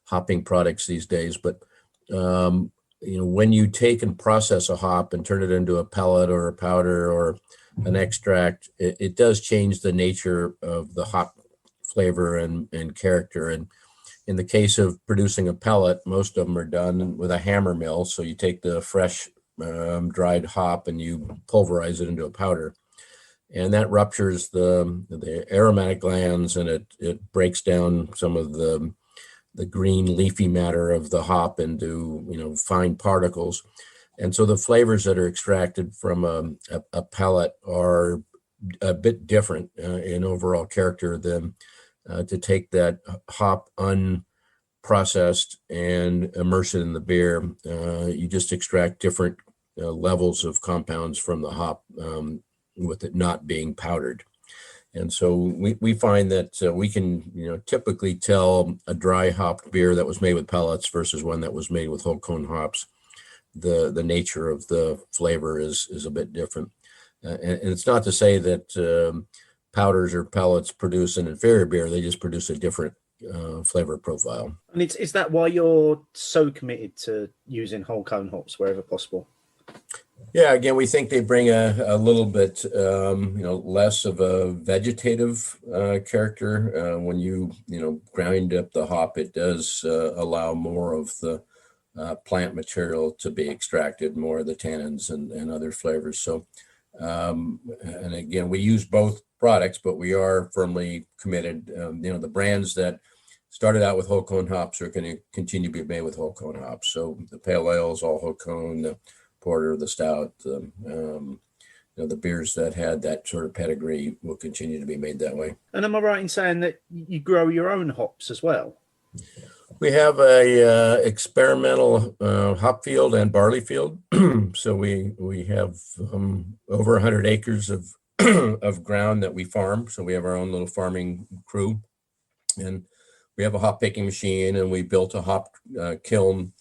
hopping products these days. But when you take and process a hop and turn it into a pellet or a powder or an extract, it does change the nature of the hop flavor and character. And in the case of producing a pellet, most of them are done with a hammer mill. So you take the fresh dried hop and you pulverize it into a powder. And that ruptures the aromatic glands, and it breaks down some of the green leafy matter of the hop into fine particles. And so the flavors that are extracted from a pellet are a bit different in overall character than to take that hop unprocessed and immerse it in the beer. You just extract different levels of compounds from the hop with it not being powdered. And so we find that we can typically tell a dry hopped beer that was made with pellets versus one that was made with whole cone hops. The nature of the flavor is a bit different. And it's not to say that powders or pellets produce an inferior beer. They just produce a different flavor profile. And is that why you're so committed to using whole cone hops wherever possible? Yeah, again, we think they bring a little bit, less of a vegetative character. When you grind up the hop, it does allow more of the plant material to be extracted, more of the tannins and other flavors. So, and again, we use both products, but we are firmly committed. The brands that started out with whole cone hops are going to continue to be made with whole cone hops. So the pale ales, all whole cone, the porter, the stout, the beers that had that sort of pedigree will continue to be made that way. And am I right in saying that you grow your own hops as well? We have a experimental hop field and barley field. So we have over 100 acres of of ground that we farm. So we have our own little farming crew, and we have a hop picking machine, and we built a hop kiln.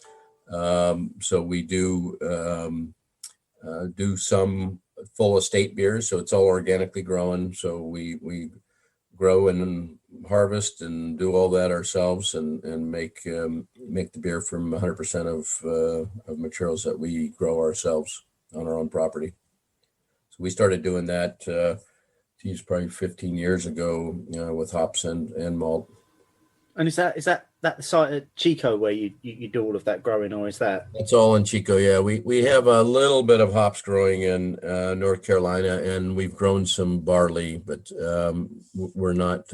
So we do some full estate beers. So it's all organically grown. So we grow and harvest and do all that ourselves, and make the beer from 100% of materials that we grow ourselves on our own property. So we started doing that, probably 15 years ago, with hops and malt. And is that the site at Chico where you do all of that growing, or is that? It's all in Chico. Yeah, we have a little bit of hops growing in North Carolina, and we've grown some barley, but we're not.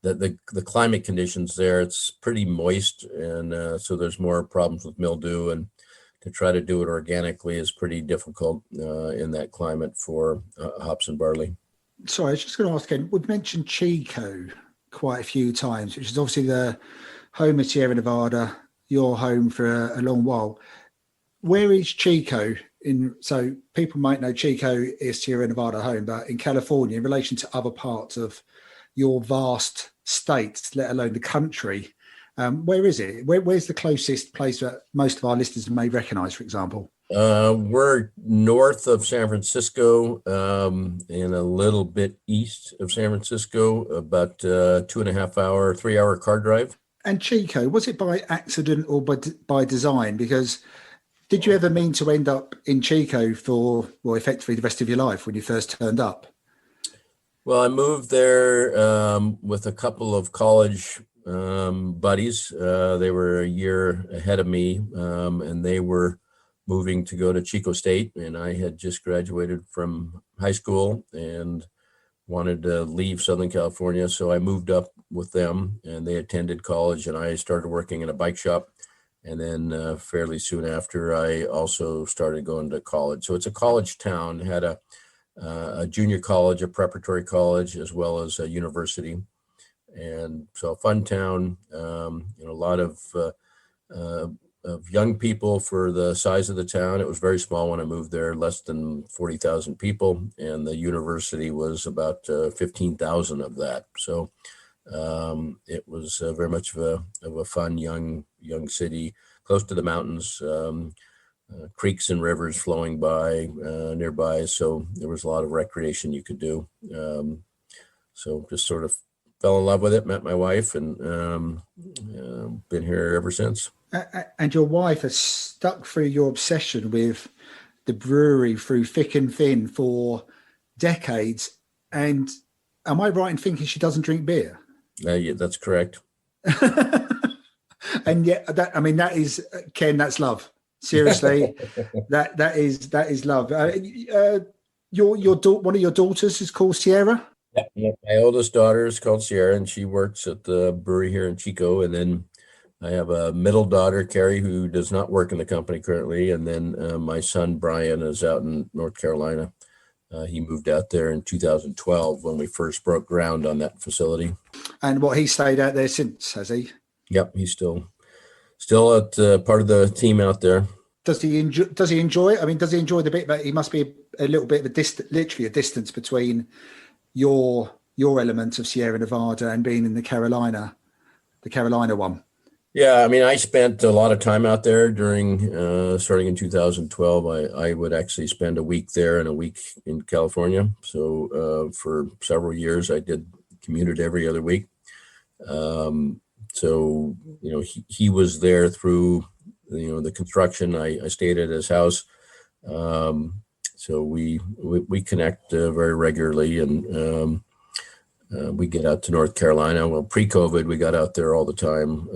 The climate conditions there, it's pretty moist, and so there's more problems with mildew, and to try to do it organically is pretty difficult in that climate for hops and barley. Sorry, I was just going to ask again. We've mentioned Chico quite a few times, which is obviously the home of Sierra Nevada, your home for a long while. Where is Chico so people might know Chico is Sierra Nevada home, but in California, in relation to other parts of your vast state, let alone the country, where is it? Where's the closest place that most of our listeners may recognize, for example? We're north of San Francisco, and a little bit east of San Francisco, about 2.5 hour, 3 hour car drive. And Chico, was it by accident or by design? Because did you ever mean to end up in Chico for, well, effectively the rest of your life when you first turned up? Well, I moved there with a couple of college buddies. They were a year ahead of me, and they were moving to go to Chico State, and I had just graduated from high school and wanted to leave Southern California. So I moved up with them, and they attended college, and I started working in a bike shop. And then fairly soon after, I also started going to college. So it's a college town, had a junior college, a preparatory college, as well as a university. And so a fun town, a lot of young people for the size of the town. It was very small when I moved there, less than 40,000 people, and the university was about 15,000 of that. So it was very much of a fun young city, close to the mountains, creeks and rivers flowing by nearby. So there was a lot of recreation you could do. So just sort of fell in love with it, met my wife, and been here ever since. And your wife has stuck through your obsession with the brewery through thick and thin for decades. And am I right in thinking she doesn't drink beer? Yeah, that's correct. And yet, that is, Ken, that's love. Seriously, that is love. One of your daughters is called Sierra. Yeah, my oldest daughter is called Sierra, and she works at the brewery here in Chico. And then I have a middle daughter, Carrie, who does not work in the company currently. And then my son, Brian, is out in North Carolina. He moved out there in 2012 when we first broke ground on that facility. And he stayed out there since, has he? Yep, he's still at part of the team out there. Does he enjoy it? I mean, does he enjoy the bit that he must be a little bit of a distance between your element of Sierra Nevada and being in the Carolina one? Yeah, I mean, I spent a lot of time out there during starting in 2012. I would actually spend a week there and a week in California. So for several years, I commuted every other week. So he was there through the construction. I stayed at his house. So we connect very regularly, and we get out to North Carolina. Well, pre-COVID, we got out there all the time.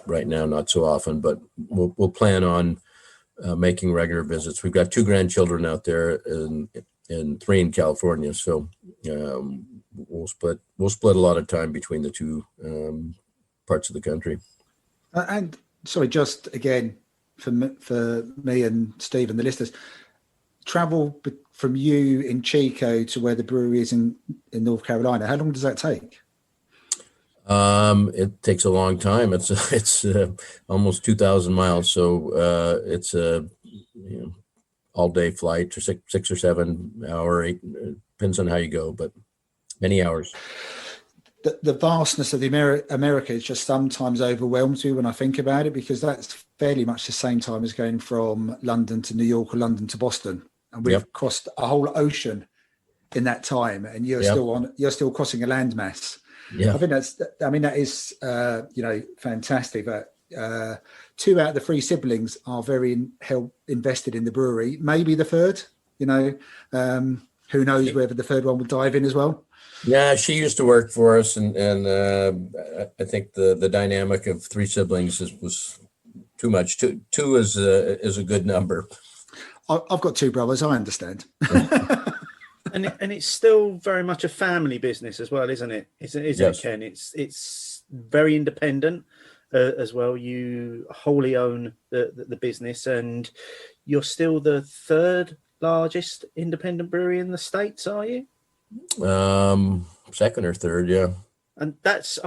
Right now, not so often, but we'll plan on making regular visits. We've got 2 grandchildren out there and 3 in California. So we'll split a lot of time between the 2 parts of the country. And sorry, just again for me and Steve and the listeners, travel from you in Chico to where the brewery is in North Carolina, how long does that take? It takes a long time. It's almost 2,000 miles. So it's a all day flight, or 6 or 7 hour, 8, depends on how you go, but many hours. The vastness of the America is just sometimes overwhelms me when I think about it, because that's fairly much the same time as going from London to New York or London to Boston, and we've crossed a whole ocean in that time, and you're still crossing a landmass. Yeah, I think that is fantastic. But 2 out of the 3 siblings are very invested in the brewery. Maybe the third, who knows whether the third one will dive in as well. Yeah, she used to work for us, and I think the dynamic of three siblings was too much. Two is a good number. I've got two brothers. I understand. And it's still very much a family business as well, isn't it? Isn't Yes. it, Ken? It's very independent as well. You wholly own the business, and you're still the third largest independent brewery in the States, are you? Second or third, yeah. And that's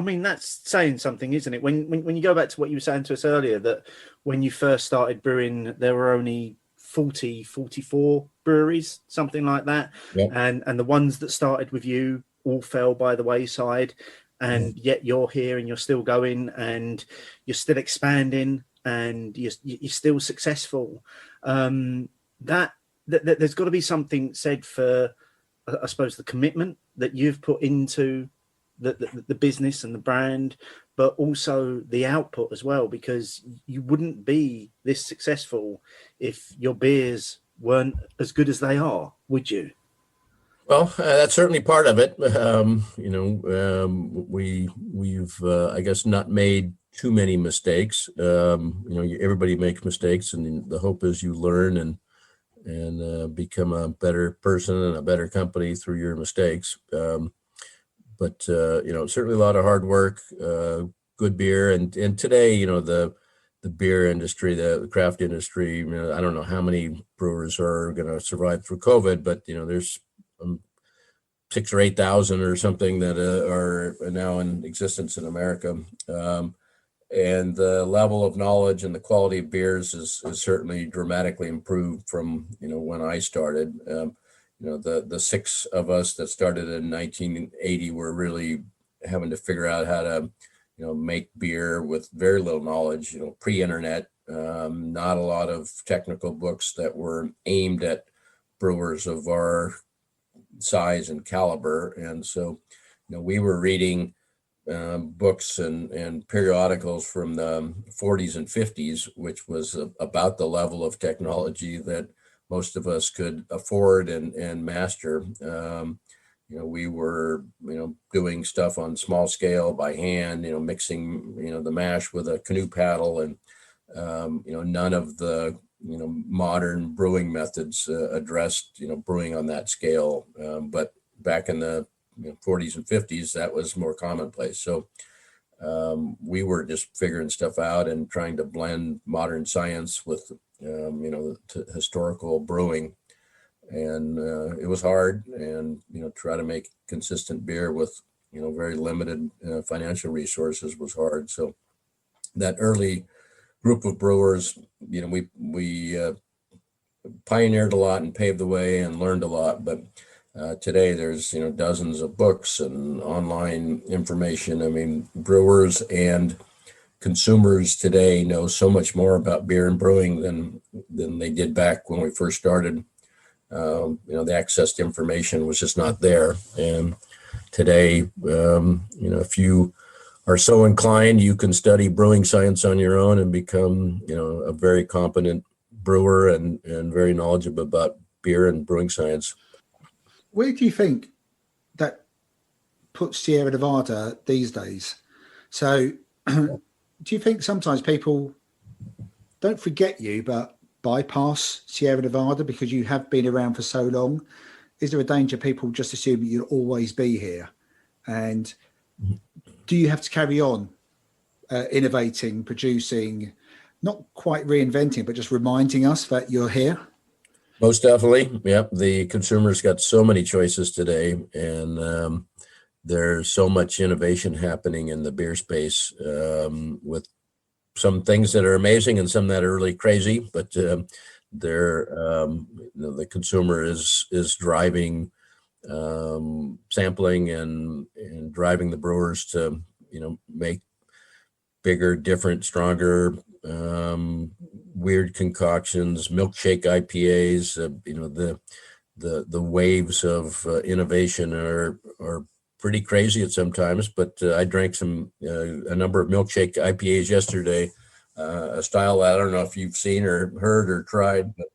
saying something, isn't it? When you go back to what you were saying to us earlier, that when you first started brewing, there were only 44 breweries, something like that. Yeah. And the ones that started with you all fell by the wayside. And yet you're here and you're still going and you're still expanding and you're still successful. That there's got to be something said for, I suppose, the commitment that you've put into the business and the brand, but also the output as well, because you wouldn't be this successful if your beers weren't as good as they are, would you? Well, that's certainly part of it. We've I guess not made too many mistakes. Everybody makes mistakes, and the hope is you learn and become a better person and a better company through your mistakes. But certainly a lot of hard work, good beer, and today, the beer industry, the craft industry. I don't know how many brewers are going to survive through COVID, but there's 6,000 or 8,000 or something that are now in existence in America. And the level of knowledge and the quality of beers is certainly dramatically improved from when I started. The six of us that started in 1980 were really having to figure out how to make beer with very little knowledge, pre-internet, not a lot of technical books that were aimed at brewers of our size and caliber. And so we were reading books and periodicals from the 40s and 50s, which was about the level of technology that most of us could afford and master. We were, doing stuff on small scale by hand, mixing, the mash with a canoe paddle, and, none of the, modern brewing methods addressed, brewing on that scale. But back in the 40s and 50s, that was more commonplace. So we were just figuring stuff out and trying to blend modern science with, historical brewing. And it was hard, and try to make consistent beer with very limited financial resources was hard. So that early group of brewers, we pioneered a lot and paved the way and learned a lot. But today there's dozens of books and online information. I mean, brewers and consumers today know so much more about beer and brewing than they did back when we first started. The access to information was just not there. And today, if you are so inclined, you can study brewing science on your own and become, a very competent brewer and very knowledgeable about beer and brewing science. Where do you think that puts Sierra Nevada these days? So do you think sometimes people don't forget you, but bypass Sierra Nevada because you have been around for so long? Is there a danger people just assume that you'll always be here? And do you have to carry on innovating, producing, not quite reinventing, but just reminding us that you're here? Most definitely. Yep. The consumer's got so many choices today, and there's so much innovation happening in the beer space, with some things that are amazing and some that are really crazy, but the consumer is driving sampling and driving the brewers to make bigger, different, stronger, weird concoctions, milkshake IPAs. The waves of innovation are pretty crazy at sometimes, but I drank a number of milkshake IPAs yesterday, a style that I don't know if you've seen or heard or tried, but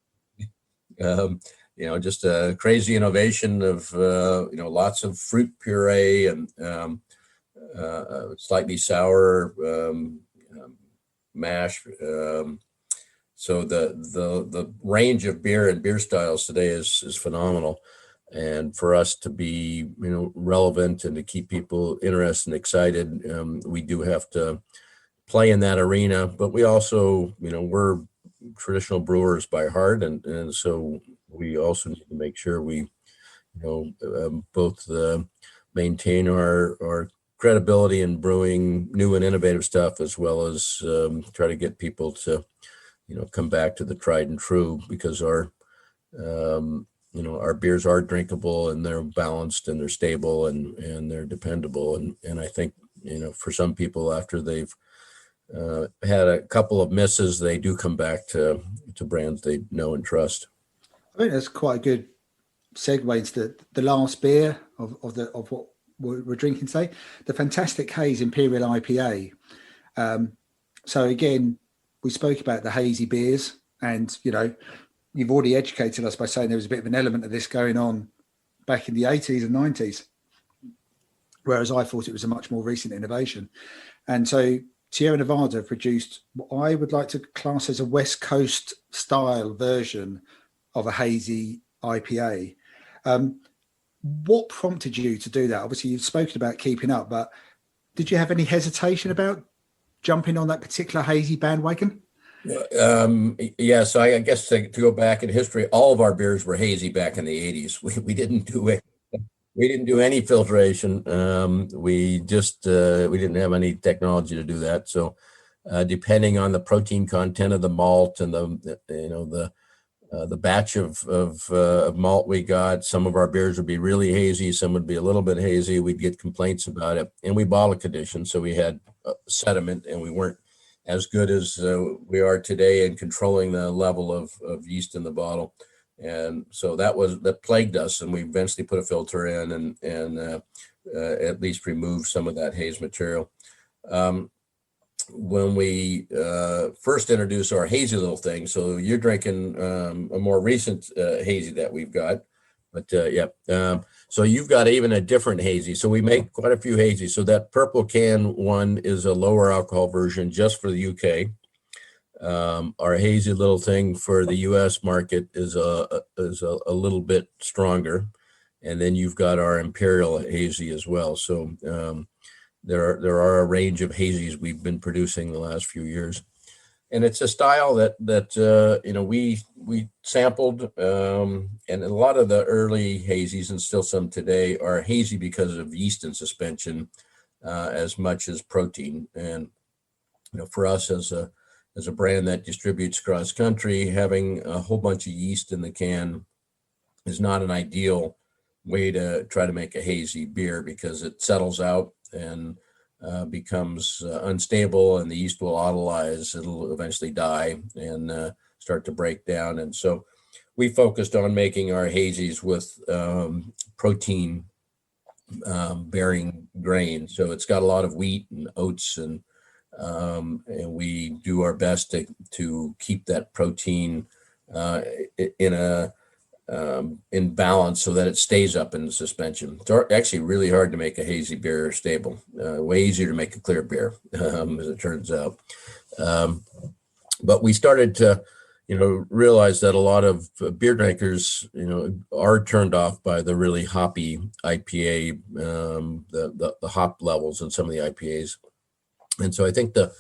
just a crazy innovation of, lots of fruit puree and slightly sour mash. So the range of beer and beer styles today is phenomenal. And for us to be, relevant and to keep people interested and excited, we do have to play in that arena. But we also, we're traditional brewers by heart, and so we also need to make sure we, both maintain our credibility in brewing new and innovative stuff, as well as try to get people to, come back to the tried and true, because our beers are drinkable and they're balanced and they're stable and they're dependable. And I think, for some people, after they've had a couple of misses, they do come back to brands they know and trust. I think that's quite a good segue into the last beer of what we're drinking today, the fantastic Haze Imperial IPA. So again, we spoke about the hazy beers, and you've already educated us by saying there was a bit of an element of this going on back in the 80s and 90s, whereas I thought it was a much more recent innovation. And so Sierra Nevada have produced what I would like to class as a West Coast style version of a hazy IPA. What prompted you to do that? Obviously, you've spoken about keeping up, but did you have any hesitation about jumping on that particular hazy bandwagon? Yeah, so I guess to go back in history, all of our beers were hazy back in the 80s. We didn't do it. We didn't do any filtration. We didn't have any technology to do that. So depending on the protein content of the malt and the batch of malt we got, some of our beers would be really hazy, some would be a little bit hazy. We'd get complaints about it, and we bottle conditioned, so we had sediment, and we weren't as good as we are today in controlling the level of yeast in the bottle. And so that plagued us, and we eventually put a filter in and at least remove some of that haze material. When we first introduced our hazy little thing, so you're drinking a more recent hazy that we've got, but so you've got even a different hazy. So we make quite a few hazies. So that purple can one is a lower alcohol version just for the UK. Our hazy little thing for the US market is a little bit stronger. And then you've got our Imperial hazy as well. So there are a range of hazies we've been producing the last few years. And it's a style that we sampled, and a lot of the early hazies, and still some today, are hazy because of yeast in suspension as much as protein. And for us as a brand that distributes cross country, having a whole bunch of yeast in the can is not an ideal way to try to make a hazy beer, because it settles out and becomes unstable, and the yeast will autolyze. It'll eventually die and start to break down. And so we focused on making our hazies with protein bearing grain. So it's got a lot of wheat and oats, and we do our best to keep that protein in balance so that it stays up in the suspension. It's actually really hard to make a hazy beer stable. Way easier to make a clear beer, as it turns out. But we started to, realize that a lot of beer drinkers, are turned off by the really hoppy IPA, the hop levels in some of the IPAs. And so I think the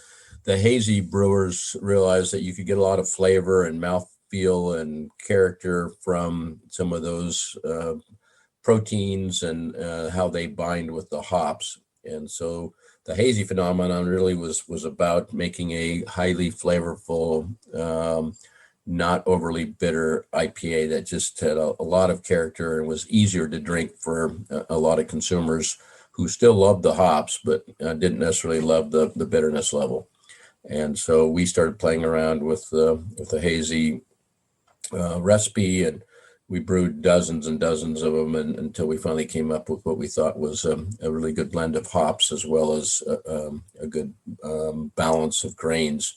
hazy brewers realized that you could get a lot of flavor and mouthfeel and character from some of those proteins and how they bind with the hops. And so the hazy phenomenon really was about making a highly flavorful, not overly bitter IPA that just had a lot of character and was easier to drink for a lot of consumers who still loved the hops, but didn't necessarily love the bitterness level. And so we started playing around with the hazy recipe, and we brewed dozens and dozens of them until we finally came up with what we thought was a really good blend of hops, as well as a good balance of grains.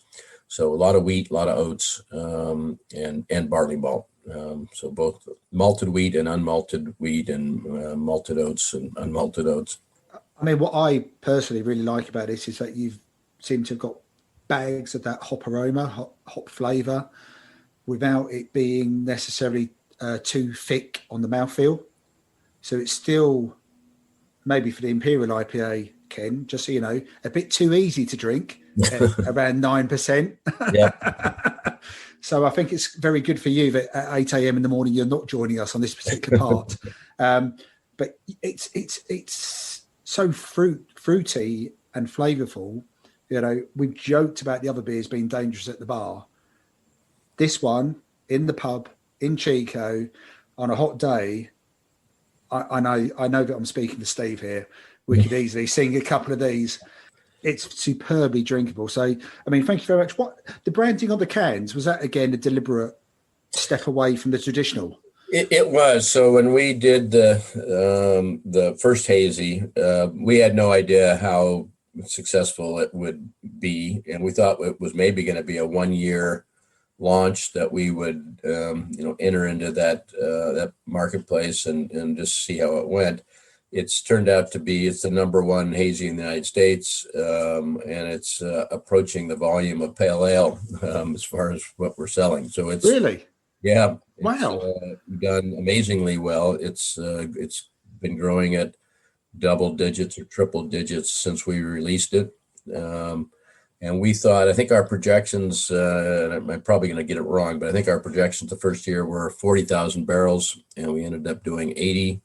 So a lot of wheat, a lot of oats, and barley malt. So both malted wheat and unmalted wheat, and malted oats and unmalted oats. I mean, what I personally really like about this is that you seem to have got bags of that hop aroma, hop flavour, without it being necessarily too thick on the mouthfeel. So it's still, maybe for the Imperial IPA, Ken, just so you know, a bit too easy to drink at around 9%. Yeah. So I think it's very good for you that at 8 a.m. in the morning you're not joining us on this particular part. But it's so fruity and flavourful. You know, we've joked about the other beers being dangerous at the bar. This one in the pub in Chico on a hot day. I know that I'm speaking to Steve here. We could easily sing a couple of these. It's superbly drinkable. So, I mean, thank you very much. What the branding on the cans, was that again a deliberate step away from the traditional? It was. So when we did the first hazy, we had no idea how successful it would be, and we thought it was maybe going to be a 1-year launch that we would enter into that marketplace and just see how it went. It's turned out to be, it's the #1 hazy in the United States, and it's approaching the volume of pale ale as far as what we're selling. So it's really, yeah, wow, done amazingly well. It's been growing at double digits or triple digits since we released it. And we thought, I think our projections, and I'm probably going to get it wrong, but I think our projections the first year were 40,000 barrels, and we ended up doing 80.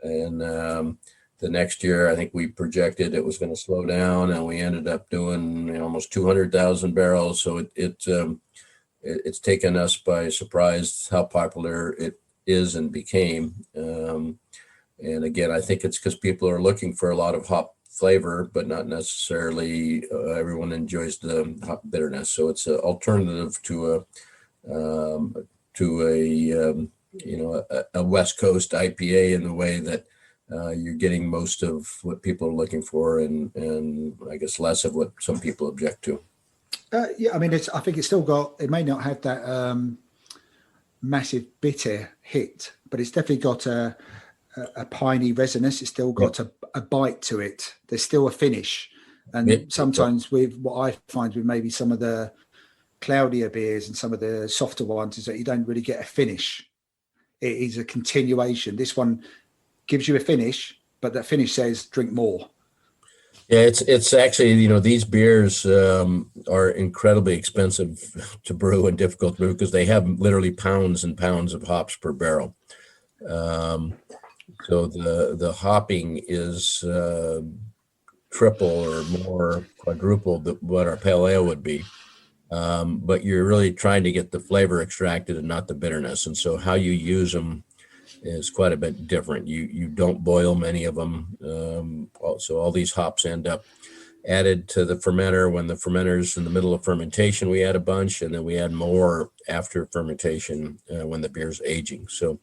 And the next year, I think we projected it was going to slow down, and we ended up doing almost 200,000 barrels. So it's taken us by surprise how popular it is and became. And again, I think it's because people are looking for a lot of hop flavor, but not necessarily everyone enjoys the hop bitterness. So it's an alternative to a West Coast IPA in the way that you're getting most of what people are looking for, and I guess less of what some people object to. Yeah, I mean, I think it's still got. It may not have that massive bitter hit, but it's definitely got a piney resinous. It's still got a bite to it. There's still a finish, and sometimes with what I find with maybe some of the cloudier beers and some of the softer ones is that you don't really get a finish. It is a continuation. This one gives you a finish, but that finish says drink more. Yeah, it's actually, these beers are incredibly expensive to brew and difficult to brew because they have literally pounds and pounds of hops per barrel. So the hopping is triple or more, quadruple what our pale ale would be. But you're really trying to get the flavor extracted and not the bitterness. And so how you use them is quite a bit different. You don't boil many of them. So all these hops end up added to the fermenter. When the fermenter's in the middle of fermentation, we add a bunch, and then we add more after fermentation when the beer's aging. So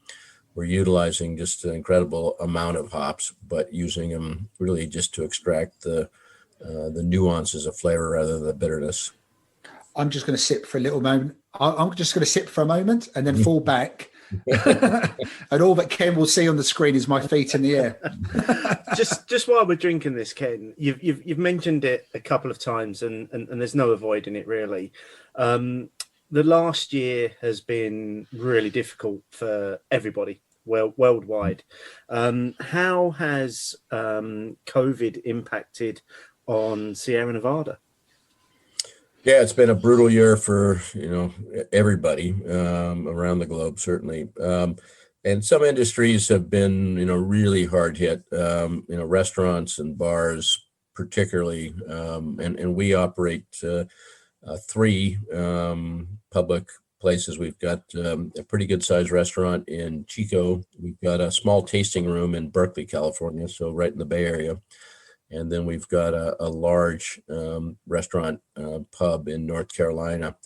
we're utilizing just an incredible amount of hops, but using them really just to extract the nuances of flavor rather than the bitterness. I'm just going to sip for a little moment. I'm just going to sip for a moment and then fall back. And all that Ken will see on the screen is my feet in the air. just while we're drinking this, Ken, you've mentioned it a couple of times, and there's no avoiding it really. The last year has been really difficult for everybody, worldwide. How has COVID impacted on Sierra Nevada? Yeah, it's been a brutal year for, everybody around the globe, certainly. And some industries have been, really hard hit, restaurants and bars particularly. And we operate 3 public places. We've got a pretty good sized restaurant in Chico. We've got a small tasting room in Berkeley, California, so right in the Bay Area. And then we've got a large restaurant pub in North Carolina.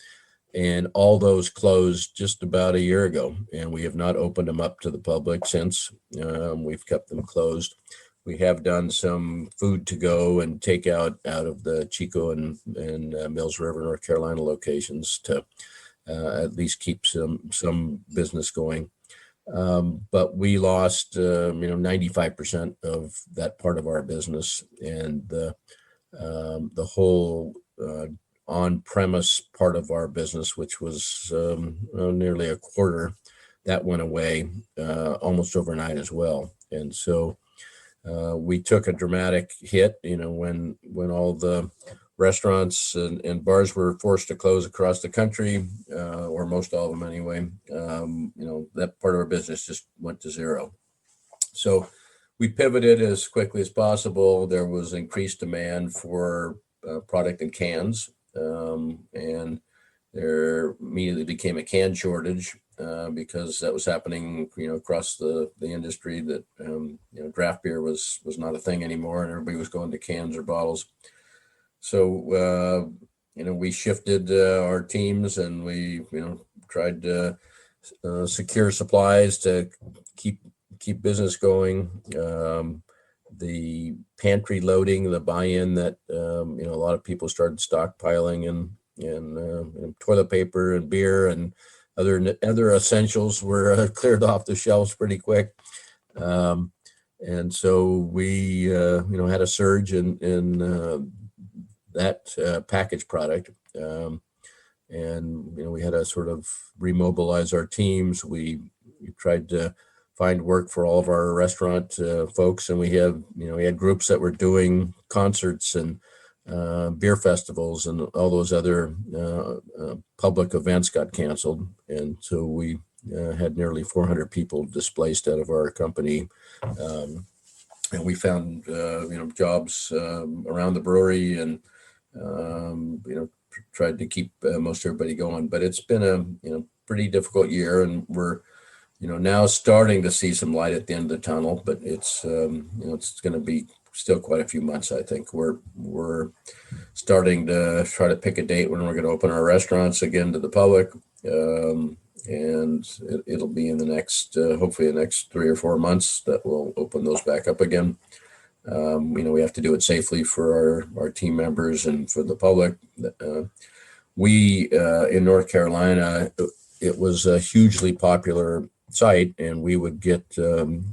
And all those closed just about a year ago. And we have not opened them up to the public since. We've kept them closed. We have done some food to go and takeout out of the Chico and Mills River, North Carolina locations to at least keep some business going. But we lost 95% of that part of our business, and the whole on-premise part of our business, which was nearly a quarter, that went away almost overnight as well. And so we took a dramatic hit, when all the restaurants and bars were forced to close across the country, or most all of them anyway. That part of our business just went to zero. So we pivoted as quickly as possible. There was increased demand for product in cans, and there immediately became a can shortage because that was happening, across the industry, that draft beer was not a thing anymore, and everybody was going to cans or bottles. So we shifted our teams, and we tried to secure supplies to keep business going. The pantry loading, the buy-in that a lot of people started stockpiling, and toilet paper and beer and other essentials were cleared off the shelves pretty quick. And so we had a surge in that packaged product, and we had to sort of remobilize our teams. We tried to find work for all of our restaurant folks, and we had groups that were doing concerts and beer festivals, and all those other public events got canceled, and so we had nearly 400 people displaced out of our company. And we found jobs around the brewery, and tried to keep most everybody going. But it's been a pretty difficult year, and we're now starting to see some light at the end of the tunnel. But it's it's going to be still quite a few months. I think we're starting to try to pick a date when we're going to open our restaurants again to the public, and it'll be in the next hopefully the next 3 or 4 months that we'll open those back up again. We have to do it safely for our team members and for the public. We in North Carolina, it was a hugely popular site, and we would get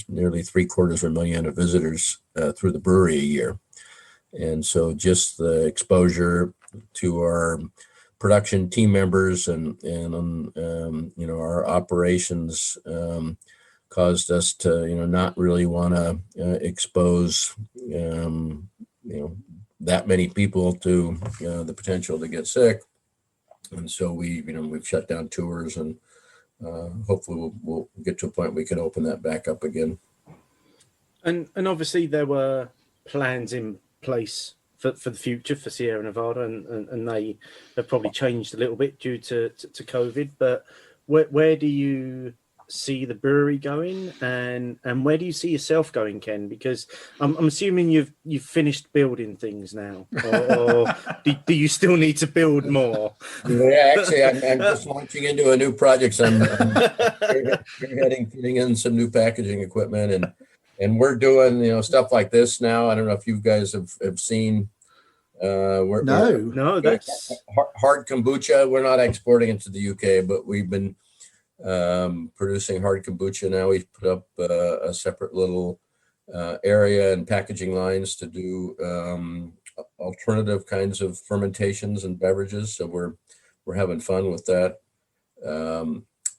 nearly 750,000 visitors through the brewery a year. And so just the exposure to our production team members and our operations caused us to not really want to expose that many people to the potential to get sick. And so we've shut down tours, and hopefully we'll get to a point we can open that back up again. And obviously there were plans in place for the future for Sierra Nevada, and they have probably changed a little bit due to COVID. But where do you see the brewery going, and where do you see yourself going, Ken? Because I'm assuming you've finished building things now, or do you still need to build more? Yeah, actually, I'm just launching into a new project. So I'm putting in some new packaging equipment, and we're doing stuff like this now. I don't know if you guys have seen. No, that's hard kombucha. We're not exporting it to the UK, but we've been producing hard kombucha now. We've put up a separate little area and packaging lines to do alternative kinds of fermentations and beverages. So we're having fun with that.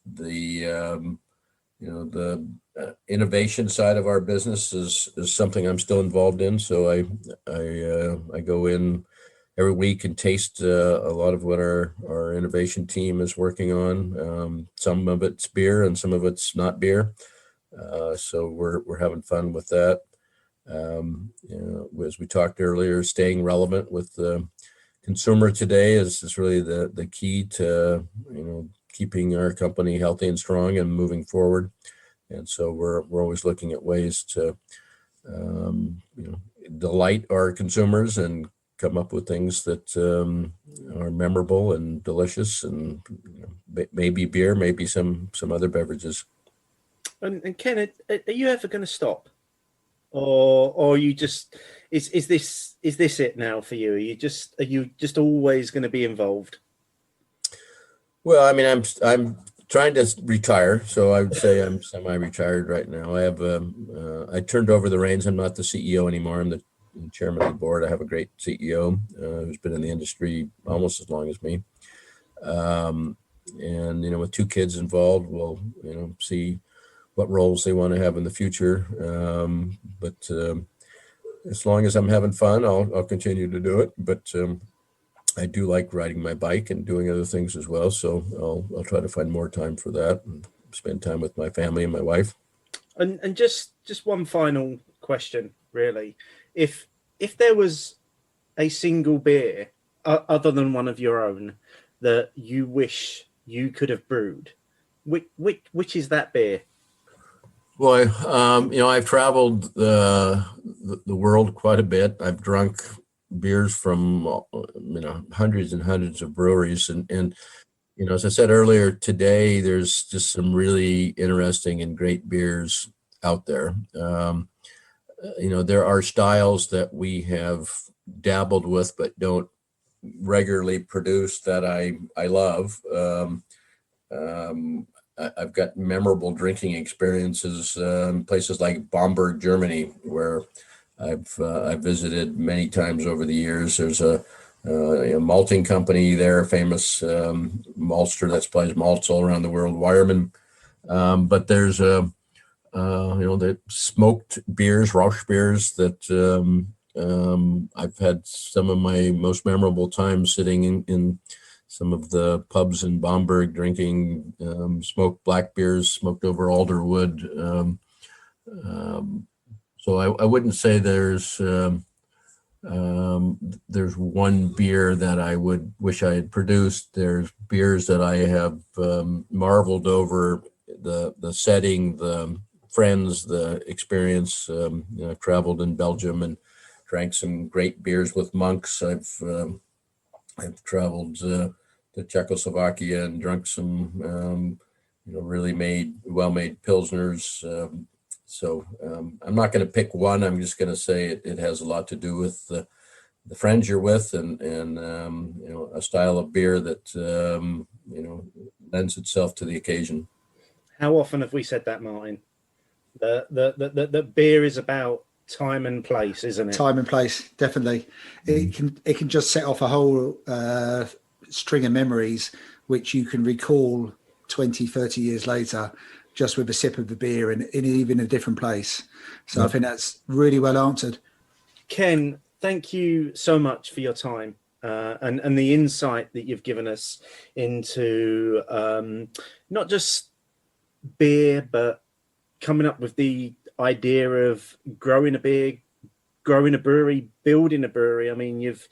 The innovation side of our business is something I'm still involved in. So I go in every week and taste a lot of what our innovation team is working on. Some of it's beer and some of it's not beer. So we're having fun with that. As we talked earlier, staying relevant with the consumer today is really the key to keeping our company healthy and strong and moving forward. And so we're always looking at ways to delight our consumers and come up with things that are memorable and delicious, and maybe beer, maybe some other beverages. And Ken, are you ever going to stop, or you just is this it now for you? Are you just always going to be involved? Well, I mean, I'm trying to retire, so I would say I'm semi-retired right now. I have I turned over the reins. I'm not the CEO anymore. I'm the chairman of the board. I have a great CEO who's been in the industry almost as long as me. And with two kids involved, we'll see what roles they want to have in the future. But as long as I'm having fun, I'll continue to do it. But I do like riding my bike and doing other things as well. So I'll try to find more time for that and spend time with my family and my wife. And just one final question, really. If there was a single beer other than one of your own that you wish you could have brewed, which is that beer? Boy, I've traveled the world quite a bit. I've drunk beers from hundreds and hundreds of breweries, and as I said earlier today, there's just some really interesting and great beers out there. There are styles that we have dabbled with but don't regularly produce that I love. I've got memorable drinking experiences in places like Bamberg, Germany, where I've visited many times over the years. There's a malting company there, famous maltster that supplies malts all around the world, Weyermann. But there's the smoked beers, Rauch beers that I've had some of my most memorable times sitting in some of the pubs in Bamberg drinking smoked black beers, smoked over alder wood. So I wouldn't say there's one beer that I would wish I had produced. There's beers that I have marveled over, the setting, the friends, the experience. I've traveled in Belgium and drank some great beers with monks. I've traveled to Czechoslovakia and drunk some really well-made pilsners. So I'm not going to pick one. I'm just going to say it has a lot to do with the friends you're with and a style of beer that lends itself to the occasion. How often have we said that, Martin? The beer is about time and place, isn't it? Time and place, definitely. It can just set off a whole string of memories which you can recall 20, 30 years later just with a sip of the beer and even a different place. So I think that's really well answered. Ken, thank you so much for your time and the insight that you've given us into not just beer, but coming up with the idea of growing a beer, growing a brewery, building a brewery. I mean, you've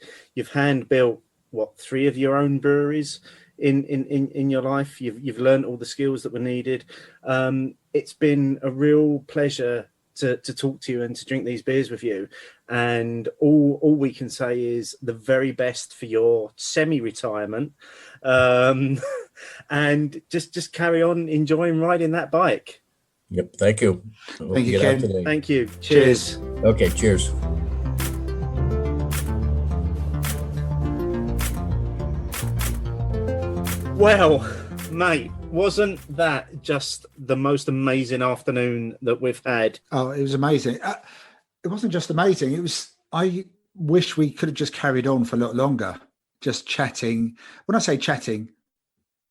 hand built 3 of your own breweries in your life. You've learned all the skills that were needed. It's been a real pleasure to talk to you and to drink these beers with you. And all we can say is the very best for your semi-retirement. And just carry on enjoying riding that bike. Yep. Thank you. Thank you, Ken. Thank you. Cheers. Okay. Cheers. Well, mate, wasn't that just the most amazing afternoon that we've had? Oh, it was amazing. It wasn't just amazing. I wish we could have just carried on for a lot longer, just chatting. When I say chatting,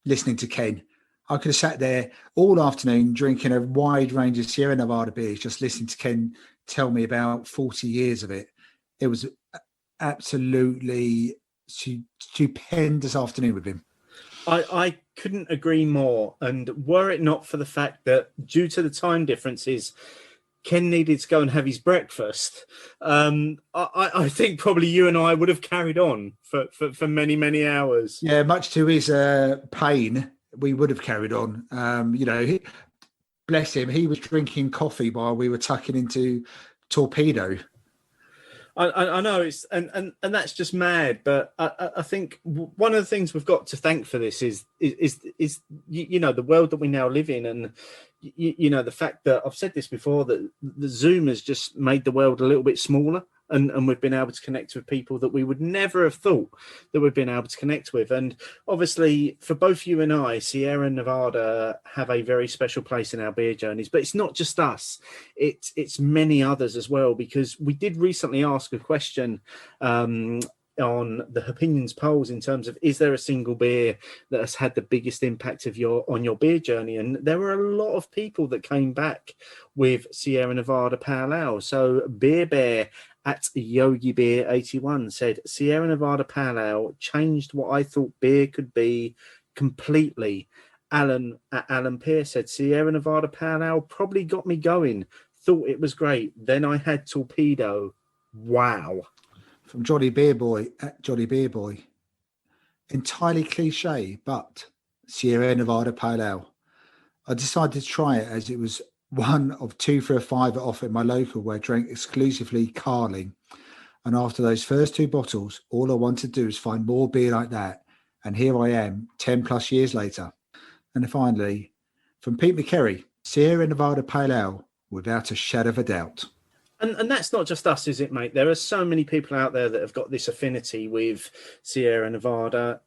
listening to Ken, I could have sat there all afternoon drinking a wide range of Sierra Nevada beers, just listening to Ken tell me about 40 years of it. It was absolutely stupendous afternoon with him. I couldn't agree more. And were it not for the fact that due to the time differences, Ken needed to go and have his breakfast, I think probably you and I would have carried on for many, many hours. Yeah, much to his pain, we would have carried on. Bless him, he was drinking coffee while we were tucking into Torpedo. I know it's and that's just mad, but I think one of the things we've got to thank for this is the world that we now live in, and the fact that I've said this before, that the Zoom has just made the world a little bit smaller. and we've been able to connect with people that we would never have thought that we've been able to connect with. And obviously, for both you and I, Sierra Nevada have a very special place in our beer journeys. But it's not just us; it's many others as well. Because we did recently ask a question on the Hopinions polls in terms of, is there a single beer that has had the biggest impact on your beer journey? And there were a lot of people that came back with Sierra Nevada Pale Ale. So Beer Bear at Yogi Beer 81 said, Sierra Nevada Pale Ale changed what I thought beer could be completely. Alan at Alan Pierce said, Sierra Nevada Pale Ale probably got me going. Thought it was great. Then I had Torpedo. Wow. From Johnny Beer Boy at Johnny Beer Boy. Entirely cliche, but Sierra Nevada Pale Ale. I decided to try it as it was one of 2 for a $5 off at my local where I drank exclusively Carling. And after those first 2 bottles, all I wanted to do was find more beer like that. And here I am, 10 plus years later. And finally, from Pete McCary, Sierra Nevada Pale Ale, without a shadow of a doubt. And that's not just us, is it, mate? There are so many people out there that have got this affinity with Sierra Nevada,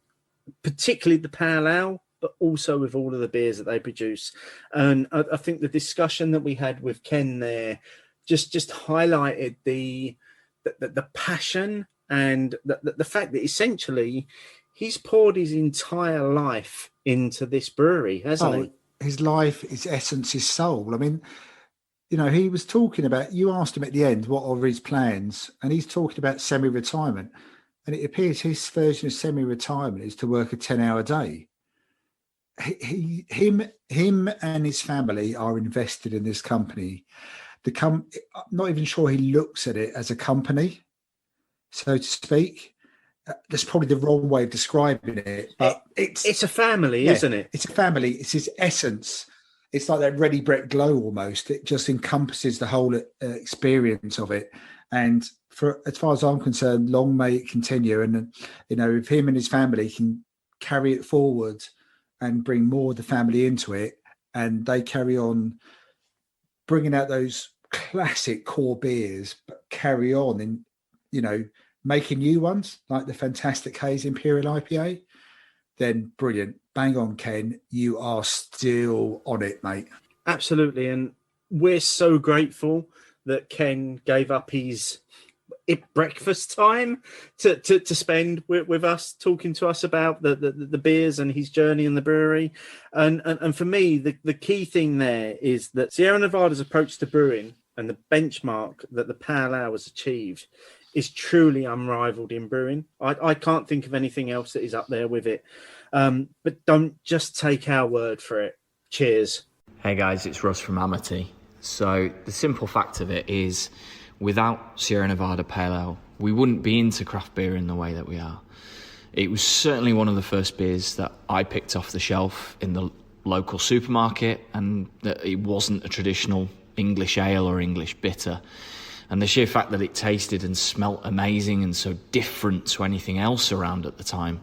particularly the Pale Ale, but also with all of the beers that they produce. And I think the discussion that we had with Ken there just highlighted the passion and the fact that essentially he's poured his entire life into this brewery, hasn't he? His life, his essence, his soul. I mean, you know, he was talking about, you asked him at the end, what are his plans? And he's talking about semi-retirement. And it appears his version of semi-retirement is to work a 10-hour day. Him and his family are invested in this company. I'm not even sure he looks at it as a company, so to speak. That's probably the wrong way of describing it. But it's a family, isn't it? It's a family. It's his essence. It's like that Ready Brett Glow almost. It just encompasses the whole experience of it. And for as far as I'm concerned, long may it continue. And, you know, if him and his family can carry it forward and bring more of the family into it, and they carry on bringing out those classic core beers, but carry on in, you know, making new ones like the fantastic Haze Imperial IPA, then brilliant. Bang on, Ken. You are still on it, mate. Absolutely. And we're so grateful that Ken gave up his breakfast time to spend with us, talking to us about the beers and his journey in the brewery. And for me, the key thing there is that Sierra Nevada's approach to brewing and the benchmark that the Pale Ale has achieved is truly unrivaled in brewing. I can't think of anything else that is up there with it. But don't just take our word for it. Cheers. Hey guys, it's Russ from Amity. So the simple fact of it is, without Sierra Nevada Pale Ale, we wouldn't be into craft beer in the way that we are. It was certainly one of the first beers that I picked off the shelf in the local supermarket, and it wasn't a traditional English ale or English bitter. And the sheer fact that it tasted and smelt amazing and so different to anything else around at the time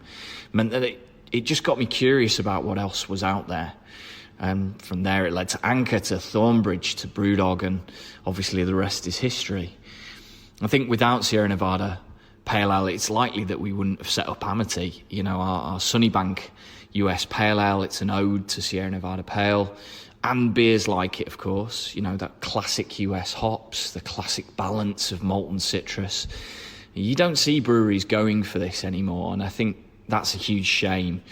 meant that it just got me curious about what else was out there. And from there it led to Anchor, to Thornbridge, to Brewdog, and obviously the rest is history. I think without Sierra Nevada Pale Ale, it's likely that we wouldn't have set up Amity. You know, our Sunnybank US Pale Ale, it's an ode to Sierra Nevada Pale, and beers like it, of course. You know, that classic US hops, the classic balance of malt and citrus. You don't see breweries going for this anymore, and I think that's a huge shame.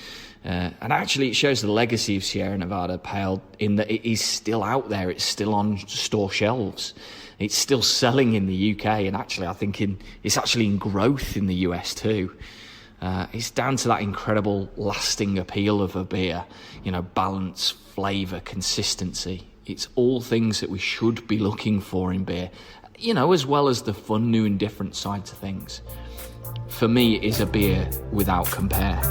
And actually, it shows the legacy of Sierra Nevada Pale in that it is still out there. It's still on store shelves. It's still selling in the UK, and actually, I think it's actually in growth in the US too. It's down to that incredible lasting appeal of a beer. You know, balance, flavour, consistency. It's all things that we should be looking for in beer, you know, as well as the fun, new and different side to things. For me, it is a beer without compare.